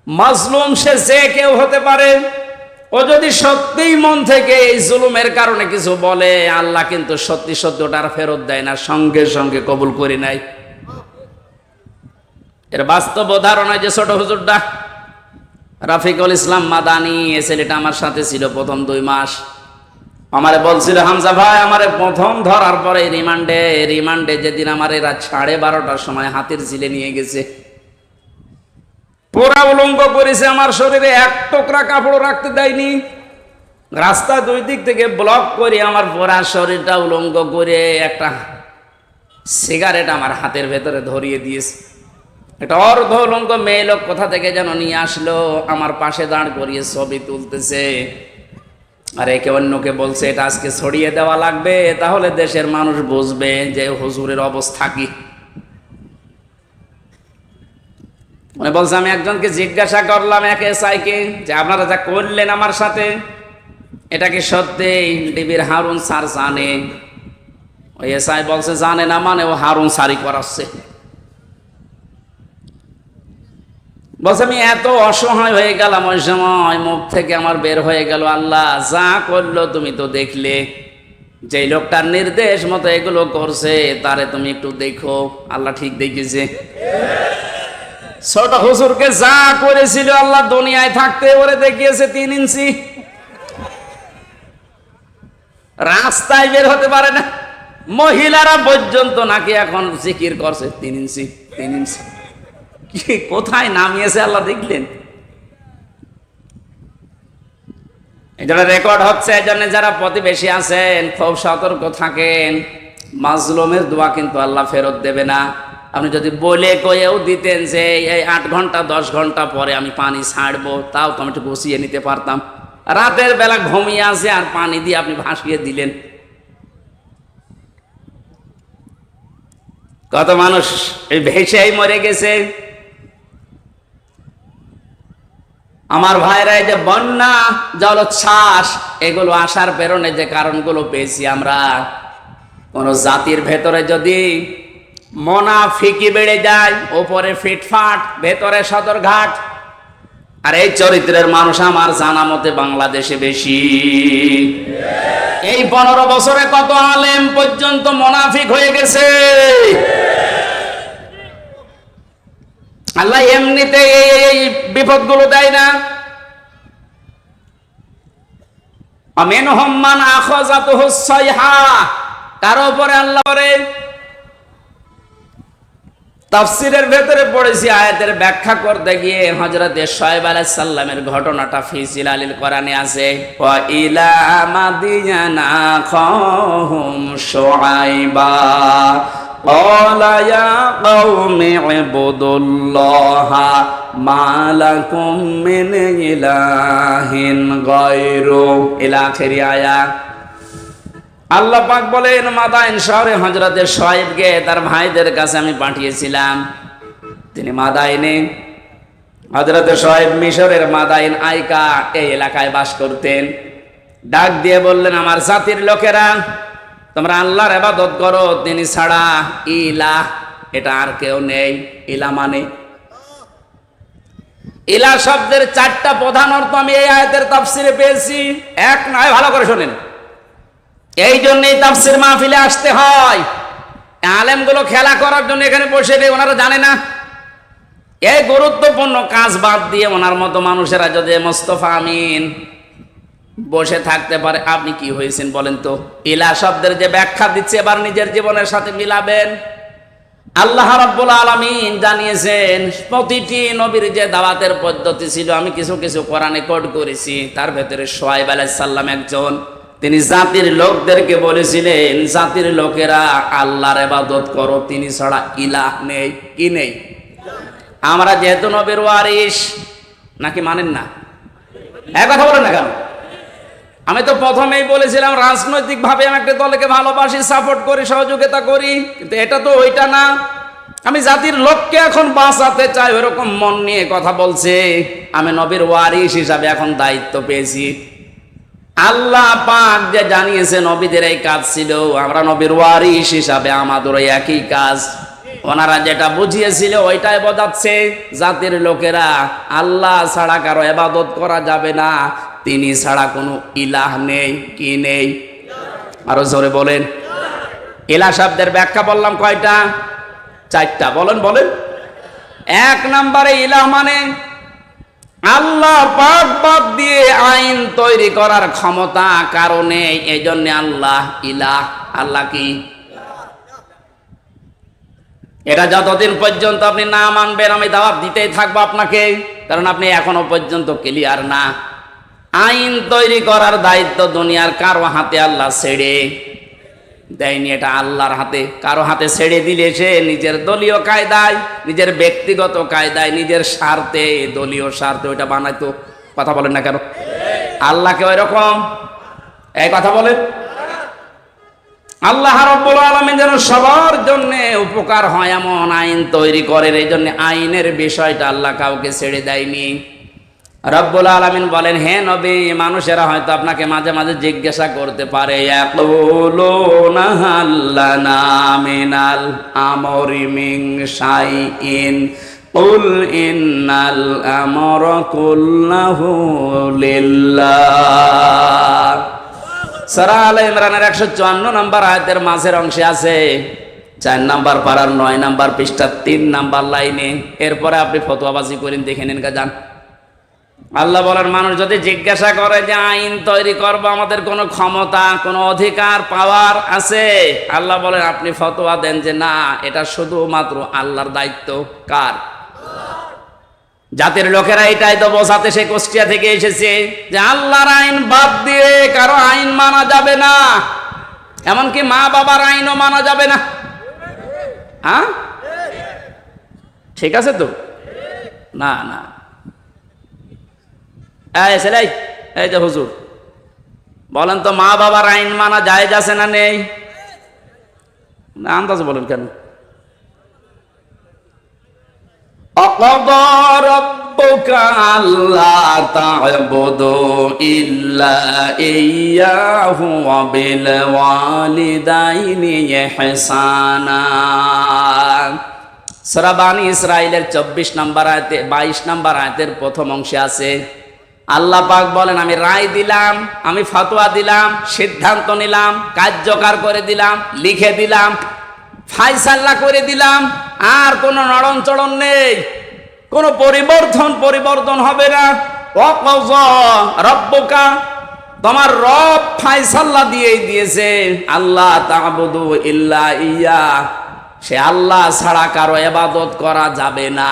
মাজলুম সে যে কেউ হতে পারে। ও যদি সত্যিই মন থেকে এই জুলুমের কারণে কিছু বলে, আল্লাহ কিন্তু সত্যি সত্যি ওটার ফেরত দেয় না, সঙ্গে সঙ্গে কবুল করে নেয়। এর বাস্তব উদাহরণ হয় যে ছোট হুজুরটা রাফিকুল ইসলাম মাদানি, এ ছেলেটা আমার সাথে ছিল প্রথম 2 মাস। আমারে বলছিল, হামজা ভাই আমারে প্রথম ধরার পরে রিমান্ডে যেদিন আমার রাত 12:30টার সময় হাতির ঝিলে নিয়ে গেছে, পুরা উলঙ্গ করেছে, আমার শরীরে 1 টুকরা কাপড় রাখতে দেয়নি। রাস্তা দুই দিক থেকে ব্লক করে আমার পুরা শরীরটা উলঙ্গ করে একটা সিগারেট আমার হাতের ভেতরে ধরিয়ে দিয়েছে। একটা অর্ধ উলঙ্গ মেয়ে লোক কোথা থেকে যেন নিয়ে আসলো, আমার পাশে দাঁড় করিয়ে ছবি তুলতেছে। আর একে অন্যকে বলছে এটা আজকে ছড়িয়ে দেওয়া লাগবে, তাহলে দেশের মানুষ বুঝবে যে হুজুরের অবস্থা কি। উনি বলছে, আমি একজনকে জিজ্ঞাসা করলাম এক এসআইকে যে আপনারা যা করলেন আমার সাথে এটা কি সত্যি ডিবির হারুন স্যার জানে? ওই এসআই বলছে জানে না মানে ও হারুন স্যারই করাচ্ছে। বলছে আমি এত অসহায় হয়ে গেলাম ওই সময়, মুখ থেকে আমার বের হয়ে গেল আল্লাহ যা করলো তুমি তো দেখলে, যে লোকটার নির্দেশ মতো এগুলো করছে তারে তুমি একটু দেখো। আল্লাহ ঠিক দেখেছে। ছোট হুজুরকে যা করেছিল আল্লাহ দুনিয়ায় থাকতে ওরে দেখিয়েছে 3 ইঞ্চি, রাস্তায় বের হতে পারে না। মহিলারা পর্যন্ত নাকি এখন জিকির করছে 3 ইঞ্চি 3 ইঞ্চি। কি কোথায় নামিয়েছে আল্লাহ দেখলেন। এটা রেকর্ড হচ্ছে, এই জন্য যারা প্রতিবেশী আছেন খুব সতর্ক থাকেন। মাজলুমের দোয়া কিন্তু আল্লাহ ফেরত দেবে না। আপনি যদি বলে কয়েও দিতেন যে এই 8 ঘন্টা 10 ঘন্টা পরে আমি পানি ছাড়বো, তাও তো আমি একটু গুছিয়ে নিতে পারতাম। রাতের বেলা ঘুমিয়ে আসে আর পানি দিয়ে আপনি ভাসিয়ে দিলেন। কত মানুষ এই ভেসেই মরে গেছে। আমার ভাইরা, এই যে বন্যা জলোচ্ছ্বাস এগুলো আসার পেছনে যে কারণগুলো পেয়েছি আমরা, কোন জাতির ভেতরে যদি মুনাফিকি বেড়ে যায়, উপরে ফিটফাট ভেতরে সদরঘাট, আর এই চরিত্রের মানুষ আমার জানা মতে বাংলাদেশে বেশি। এই 15 বছরে কত আলেম পর্যন্ত মুনাফিক হয়ে গেছে। আল্লাহ এমনিতে এই বিপদগুলো দেয় না। আমিনহুম মান আখাযাতুহু সাইহা, কারো উপরে আল্লাহ করে। তাফসীরের ভেতরে পড়েছি, আয়াতের ব্যাখ্যা করতে গিয়ে হযরত শুআয়ব আলাইহিস সালামের ঘটনাটা ফি জিলালিল কোরআনে আছে। ওয়া ইলা মাদিয়ানা আখাহুম শুআয়বা ক্বালা ইয়া কওমি ইবুদুল্লাহা মা লাকুম মিন ইলাহিন গায়রু ইলা আখির আয়াত। আল্লাহ পাক বলেন, মাদাইন শহরে হযরতে শুআয়বকে তার ভাইদের কাছে আমি পাঠিয়েছিলাম। তিনি মাদাইনে, হযরতে শুআয়ব মিশরের মাদাইন আইকা এই এলাকায় বাস করতেন। ডাক দিয়ে বললেন, আমার জাতির লোকেরা তোমরা আল্লাহর ইবাদত করো, তিনি ছাড়া ইলাহ এটা আর কেউ নেই। ইলা মানে ইলা শব্দের 4টা প্রধান অর্থ আমি এই আয়াতের তাফসীরে পেয়েছি। এক নয়, ভালো করে শুনেন। এই জন্যই তাফসীর মাহফিলে আসতে হয়। আলেমগুলো খেলা করার জন্য এখানে বসে নেই, ওনারা জানে না। এই গুরুত্বপূর্ণ কাজ বাদ দিয়ে ওনার মতো মানুষেরা যদি মোস্তফা আমিন বসে থাকতে পারে, আপনি কি হয়েছেন বলেন তো? ইলা শব্দের যে ব্যাখ্যা দিচ্ছে এবার নিজের জীবনের সাথে মিলাবেন। আল্লাহ রাব্বুল আলামিন জানিয়েছেন প্রতিটি নবীর যে দাওয়াতের পদ্ধতি ছিল, আমি কিছু কিছু কোরআনে কোট করেছি। তার ভেতরে শুআয়ব আলাইহিস সালাম একজন। তিনি জাতির লোকদেরকে বলেছিলেন, জাতির লোকেরা আল্লাহর ইবাদত করো, তিনি ছাড়া ইলাহ নেই। কি নেই? আমরা যেহেতু নবীর ওয়ারিস, নাকি মানেন না? এক কথা বলেন না কেন? আমি তো প্রথমেই বলেছিলাম রাজনৈতিকভাবে আমি একটা দলকে ভালোবাসি, সাপোর্ট করি, সহযোগিতা করি, কিন্তু এটা তো ওইটা না। আমি জাতির লোককে এখন বাঁচাতে চাই, ওইরকম মন নিয়ে কথা বলছে। আমি নবীর ওয়ারিস হিসাবে এখন দায়িত্ব পেয়েছি। আল্লাহ পাক যে জানিয়েছে নবীদের এই কাজ ছিল, আমরা নবীর ওয়ারিস হিসাবে আমাদের একই কাজ। ওনারা যেটা বুঝিয়েছিল ওইটাই বোঝাচ্ছে। জাতির লোকেরা আল্লাহ ছাড়া কারো ইবাদত করা যাবে না, তিনি ছাড়া কোনো ইলাহ নেই। কি নেই? আরো জোরে বলেন। ইলাহ শব্দের ব্যাখ্যা বললাম কয়টা? 4টা। বলেন বলেন। 1 নম্বরে ইলাহ মানে আল্লাহ পাক বাদ দিয়ে আইন তৈরি করার ক্ষমতা কারণে, এই জন্য আল্লাহ ইলাহ। আল্লাহ কি? এটা যতদিন পর্যন্ত আপনি না মানবেন আমি দাওয়াত দিতেই থাকবো আপনাকে, কারণ আপনি এখনো পর্যন্ত ক্লিয়ার না। আইন তৈরি করার দায়িত্ব দুনিয়ার কারো হাতে আল্লাহ ছেড়ে দেয়নি, এটা আল্লাহর হাতে। কারো হাতে ছেড়ে দিলে সে নিজের দলীয় কায়দায়, নিজের ব্যক্তিগত কায়দায়, নিজের স্বার্থে, দলীয় স্বার্থে ওইটা বানাইতো। কথা বলেন না কেন? আল্লাহকে ওই রকম এই কথা বলেন। আল্লাহ রাব্বুল আলামিন যেন সবার জন্য উপকার হয় এমন আইন তৈরি করেন, এই জন্য আইনের বিষয়টা আল্লাহ কাউকে ছেড়ে দেয়নি। রব্বুল আলামিন বলেন, হে নবী, মানুষেরা হয়তো আপনাকে মাঝে মাঝে জিজ্ঞাসা করতে পারে, ইয়াকুলুনা হাল্লানা মিনাল আমরি মিন শাইইন কুল ইন্নাল আমরা কুল্লাহু লিল্লাহ। সূরা আলে ইমরানের 154 নম্বর আয়াতের মাঝের অংশে আছে, 4 নম্বর পারার 9 নম্বর পৃষ্ঠা 3 নম্বর লাইনে। এরপরে আপনি ফতোয়াবাজি করেন, দেখে নিন যান। আল্লাহ বলেন, মানুষ যদি জিজ্ঞাসা করে যে আইন তৈরি করবো, আমাদের কোনো ক্ষমতা, কোনো অধিকার, পাওয়ার আছে? আল্লাহ বলেন, আপনি ফতোয়া দেন যে না, এটা শুধুমাত্র আল্লাহর দায়িত্ব। কার? জাতির লোকেরা এটাই তো বোঝাতে সে কুষ্টিয়া থেকে এসেছে যে আল্লাহর আইন বাদ দিয়ে কারো আইন মানা যাবে না, এমনকি মা বাবার আইনও মানা যাবে না। হ্যাঁ, ঠিক আছে তো? না না, এই ছেলে, এই যে হুজুর, বলেন তো মা বাবার আইন মানা জায়েজ আছে না নেই? না, আন্দাজ বলেন কেন? অকদা রাব্বুকা আল্লা তা'বুদু ইল্লা ইয়্যাহু ওয়া বিল ওয়ালিদাইনি ইহসানা। সূরা বানী ইসরাঈলের 24 নম্বর আয়াতে 22 নম্বর আয়াতের প্রথম অংশে আছে, আল্লাহ পাক বলেন, আমি রায় দিলাম, আমি ফতোয়া দিলাম, সিদ্ধান্ত নিলাম, কার্যকর করে দিলাম, লিখে দিলাম, ফায়সালা করে দিলাম, আর কোনো নড়নচড়ন নেই, কোনো পরিবর্তন হবে না। ওয়াকাযা রাব্বুকা, তোমার রব ফায়সালা দিয়েই দিয়েছে, আল্লাহ তা'বুদু ইল্লা ইয়্যা, সে আল্লাহ ছাড়া কারো ইবাদত করা যাবে না।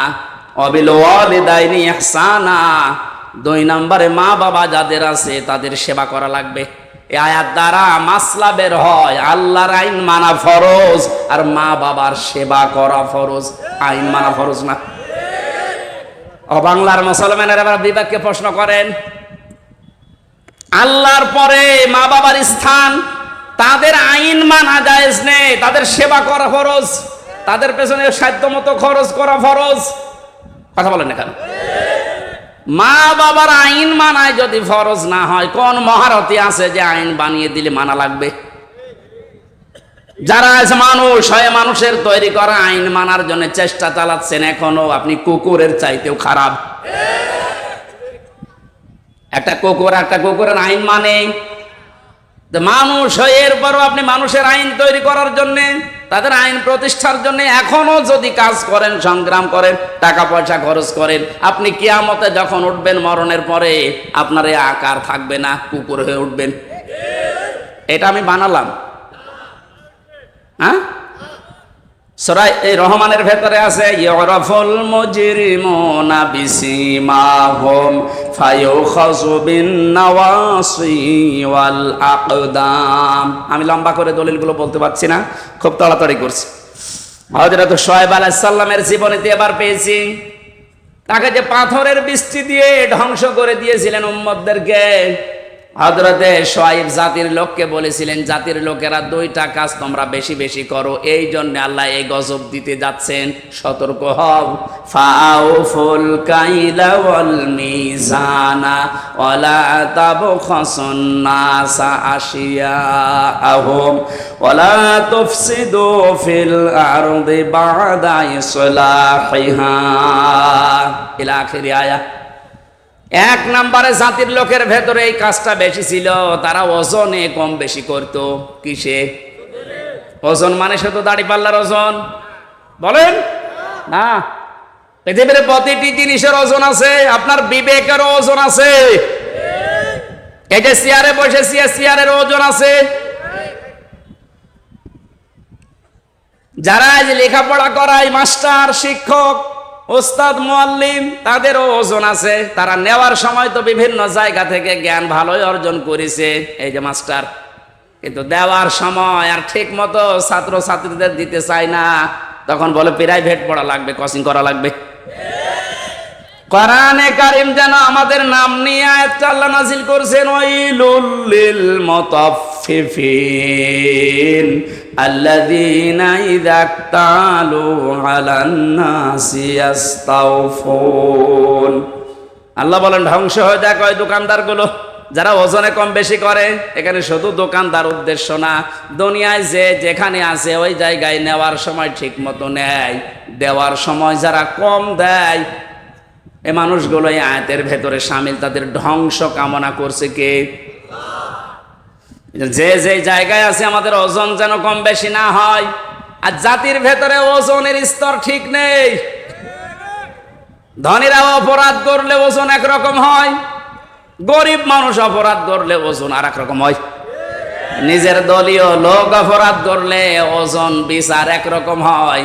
ওয়াবিল ওয়ালিদাইনি ইহসানা, 2 নম্বরে মা বাবা যাদের আছে তাদের সেবা করা লাগবে। এই আয়াত দ্বারা মাসলা বের হয়, আল্লাহর আইন মানা ফরজ আর মা বাবার সেবা করা ফরজ। আইন মানা ফরজ না। ও বাংলার মুসলমানেরা এবার বিবেককে প্রশ্ন করেন, আল্লাহর পরে মা বাবার স্থান, তাদের আইন মানা জায়েজ নেই, তাদের সেবা করা ফরজ, তাদের পেছনে সাধ্যমতো খরচ করা ফরজ। কথা বলেন না কেন? মা বাবার আইন মানায় যদি ফরজ না হয়, কোন মহারথী আছে যে আইন বানিয়ে দিলে মানা লাগবে? যারা আছে মানুষ হয়ে মানুষের তৈরি করা আইন মানার জন্য চেষ্টা চালাচ্ছেন, এখনো আপনি কুকুরের চাইতেও খারাপ। একটা কুকুরের আইন মানে মানুষ হয়ে, এরপরও আপনি মানুষের আইন তৈরি করার জন্য, তাদের আইন প্রতিষ্ঠার জন্য এখনো যদি কাজ করেন, সংগ্রাম করেন, টাকা পয়সা খরচ করেন, আপনি কিয়ামতে যখন উঠবেন মরণের পরে, আপনার এই আকার থাকবে না, কুকুর হয়ে উঠবেন। এটা আমি বানালাম। হ্যাঁ, সূরা রহমানের ভেতরে আছে, ইউরাফুল মুজরিমুনা বিসিমাহুম ফায়ুখাযু বিন-নাওয়াসি ওয়াল আকদাম। আমি লম্বা করে দলিলগুলো বলতে পারছি না, খুব তাড়াতাড়ি করছি। হযরত শুআয়ব আলাইহিস সালামের জীবনীতে এবার পেয়েছি, তাকে যে পাথরের বৃষ্টি দিয়ে ধ্বংস করে দিয়েছিলেন উম্মতদেরকে, হযরতে শুআয়ব জাতির লোককে বলেছিলেন, জাতির লোকেরা 2টা কাজ তোমরা বেশি বেশি করো, এই জন্য আল্লাহ এই গজব দিতে যাচ্ছেন, সতর্ক হও। ফাউফুল কাইলা ওয়াল মিজানা ওয়ালা তাবখাসুন নাসা আশিয়াআহুম ওয়ালা তুফসিদু ফিল আরদি বা'দা ইসলাহিহা ইলা আখির আয়াত। 1 নম্বরে জাতির লোকের ভেতরে এই কাজটা বেশি ছিল, তারা ওজনে কম বেশি করত। কিসে ওজন? মানে শুধু দাড়ি পাল্লার ওজন বলেন না, পৃথিবীর প্রতিটি জিনিসের ওজন আছে, আপনার বিবেকের ওজন আছে। এই যে চেয়ারে বসেছি, চেয়ারের ওজন আছে। যারা লেখাপড়া করায়, মাস্টার, শিক্ষক, ওস্তাদ মুআল্লিম তাদেরও ওজন আছে, তারা নেওয়ার সময় তো বিভিন্ন জায়গা থেকে জ্ঞান ভালোই অর্জন করেছে, এই যে মাস্টার, কিন্তু দেওয়ার সময় আর ঠিক মতো ছাত্র ছাত্রীদের দিতে চায় না, তখন বলে প্রাইভেট পড়া লাগবে, কোচিং করা লাগবে। কোরআনে কারীম যেন আমাদের নাম নিয়ে আয়াতটা আল্লাহ নাযিল করেছেন, ওয়াইলুল লিল মুতাফফিফিন আল্লাযীনা ইযা ক্তালু আলান নাসি ইস্তাওফুন। আল্লাহ বলেন ধ্বংস হয়ে যাক ওই দোকানদারগুলো যারা ওজনে কম বেশি করে। এখানে শুধু দোকানদার উদ্দেশ্য না, দুনিয়ায় যে যেখানে আছে ওই জায়গায় নেওয়ার সময় ঠিক মতো নেয়, দেওয়ার সময় যারা কম দেয়, এই মানুষগুলো এই আয়াতের ভেতরে শামিল। তাদের ধ্বংস কামনা করছে কে? যে যে জায়গায় আছে আমাদের ওজন যেন কম বেশি না হয়। আর জাতির ভেতরে ওজনের স্তর ঠিক নেই। ধনীরা অপরাধ করলে ওজন একরকম হয়, গরিব মানুষ অপরাধ করলে ওজন আর এক রকম হয়। নিজের দলীয় লোক অপরাধ করলে ওজন বিচার একরকম হয়,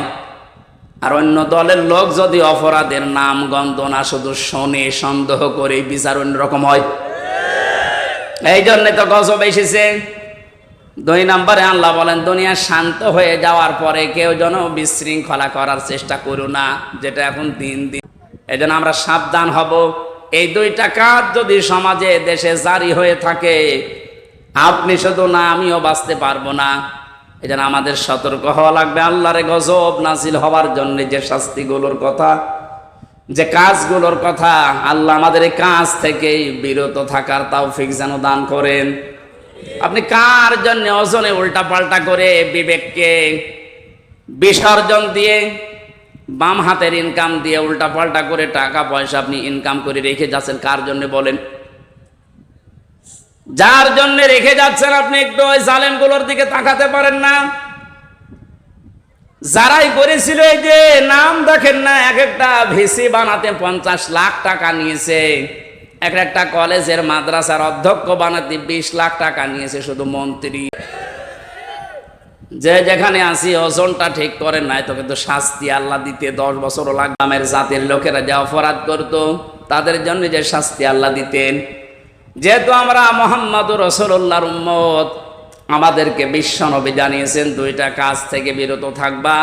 আর অন্য দলের লোক যদি অপরাধের নাম গন্ধ না শুধু শোনে, সন্দেহ করে, বিচার অন্যরকম হয়। এই জন্য তো গজব এসেছে। 2 নম্বরে আল্লাহ বলেন দুনিয়া শান্ত হয়ে যাওয়ার পরে কেউ যেন বিশৃঙ্খলা করার চেষ্টা করো না, যেটা এখন দিন দিন। এই জন্য আমরা সাবধান হব। এই 2টা কাজ যদি সমাজে দেশে জারি হয়ে থাকে, আপনি শুধু না আমিও বাঁচতে পারবো না। এই জন্য আমাদের সতর্ক হওয়া লাগবে। আল্লাহর গজব নাজিল হওয়ার জন্য যে শাস্তিগুলোর কথা, যে কাজগুলোর কথা, আল্লাহ আমাদের এই কাজ থেকে বিরত থাকার তৌফিক যেন দান করেন। আপনি কার জন্য ওজনে উল্টা পাল্টা করে বিবেককে বিসর্জন দিয়ে, বাম হাতের ইনকাম দিয়ে উল্টা পাল্টা করে টাকা পয়সা আপনি ইনকাম করে রেখে যাচ্ছেন? কার জন্য বলেন? যার জন্য রেখে যাচ্ছেন আপনি একটু ওই জালেমগুলোর দিকে তাকাতে পারেন না? যারাই করেছিল, এই যে নাম দেখেন না, এক একটা ভিসি বানাতে 50 লাখ টাকা নিয়েছে, একটা কলেজের মাদ্রাসার অধ্যক্ষ বানাতে 20 লাখ টাকা নিয়েছে শুধু মন্ত্রী। যে যেখানে আসি ওজনটা ঠিক করেন নাই তো কিন্তু শাস্তি আল্লাহ দিতে 10 বছরও লাগবে। আমের জাতির লোকেরা যে অপরাধ করতো তাদের জন্য যে শাস্তি আল্লাহ দিতেন। যেহেতু আমরা মুহাম্মদুর রাসূলুল্লাহর উম্মত, আমাদেরকে বিশ্বনবী জানিয়েছেন 2টা কাজ থেকে বিরত থাকবা,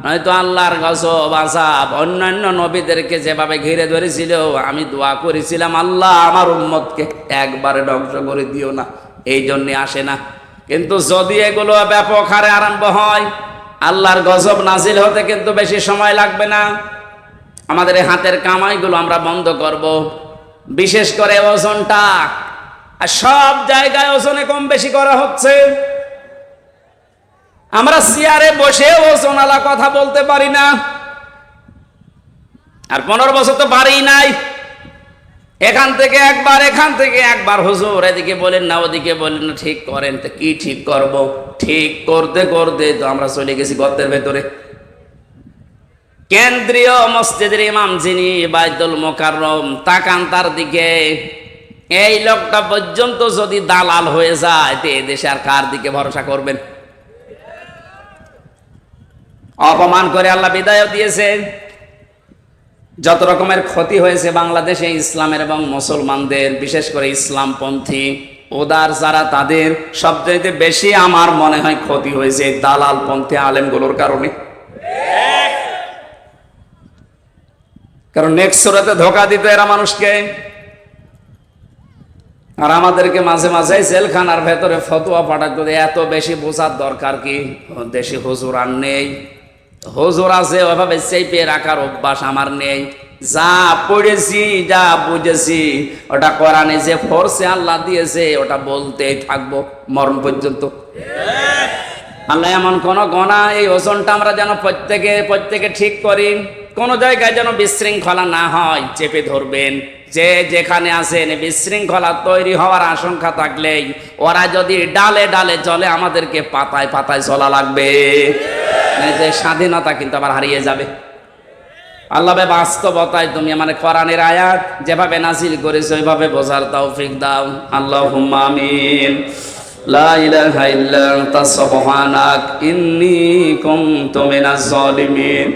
নয়তো আল্লাহর গজব আযাব। অন্যান্য নবীদেরকে যেভাবে ঘিরে ধরেছিল, আমি দোয়া করেছিলাম আল্লাহ আমার উম্মতকে একবারে ধ্বংস করে দিও না, এই জন্যে আসে না। কিন্তু যদি এগুলো ব্যাপক হারে আরম্ভ হয়, আল্লাহর গজব নাজিল হতে কিন্তু বেশি সময় লাগবে না। আমাদের এই হাতের কামাইগুলো আমরা বন্ধ করব, বিশেষ করে ওজনটা। আর সব জায়গায় ওজনে কম বেশি করা হচ্ছে। আমরা চেয়ারে বসে ওজনওয়ালা কথা বলতে পারি না, আর 15 বছর তো পারি নাই। এখান থেকে একবার হুজুর এদিকে বলেন না, ওদিকে বলেন না, ঠিক করেন। তো কি ঠিক করব? ঠিক করতে করতে তো আমরা চলে গেছি গর্তের ভেতরে। কেন্দ্রীয় মসজিদের ইমাম যিনি বাইতুল মুকাররম, তাকান তার দিকে। এই লোকটা পর্যন্ত যদি দালাল হয়ে যায়, তো এই দেশে আর কার দিকে ভরসা করবেন? অপমান করে আল্লাহ বিদায় দিয়েছে। যত রকমের ক্ষতি হয়েছে বাংলাদেশে ইসলামের এবং মুসলমানদের, বিশেষ করে ইসলামপন্থী উদার যারা, তাদের সবচাইতে বেশি আমার মনে হয় ক্ষতি হয়েছে দালাল পন্থী আলেমগুলোর কারণে। কারণ নেক্সট সূরাতে ধোঁকা দিত এরা মানুষকে, আর আমাদেরকে মাঝে মাঝে জেলখানার ভেতরে ফতোয়া পাঠাতো। এত বেশি বোঝার দরকার কি? দেশে হুজুর আর নেই, হুজুর আছে ওইভাবে চেপে রাখার অভ্যাস আমার নেই। যা পড়েছি, যা বুঝেছি, ওটা কোরআনে যে ফোর্সে আল্লাহ দিয়েছে ওটা বলতেই থাকবো মরণ পর্যন্ত। আল্লাহ এমন কোন গণা, এই ওজনটা আমরা যেন প্রত্যেকে ঠিক করি। কোন জায়গায় যেন বিশৃঙ্খলা না হয়, চেপে ধরবেন। যে যেখানে আছেন, বিশৃঙ্খলা তৈরি হওয়ার আশঙ্কা থাকলেই ওরা যদি ডালে ডালে চলে, আমাদেরকে পাতায় পাতায় চলা লাগবে। যে স্বাধীনতা কিন্তু আবার হারিয়ে যাবে। আল্লাহ বাস্তবতায় তুমি মানে কোরআনের আয়াত যেভাবে নাজিল করেছো ওইভাবে বোঝার তৌফিক দাও। আল্লাহুম্মা আমিন। লা ইলাহা ইল্লা আনতা সুবহানাক ইন্নী কুনতু মিনাজ জালিমিন।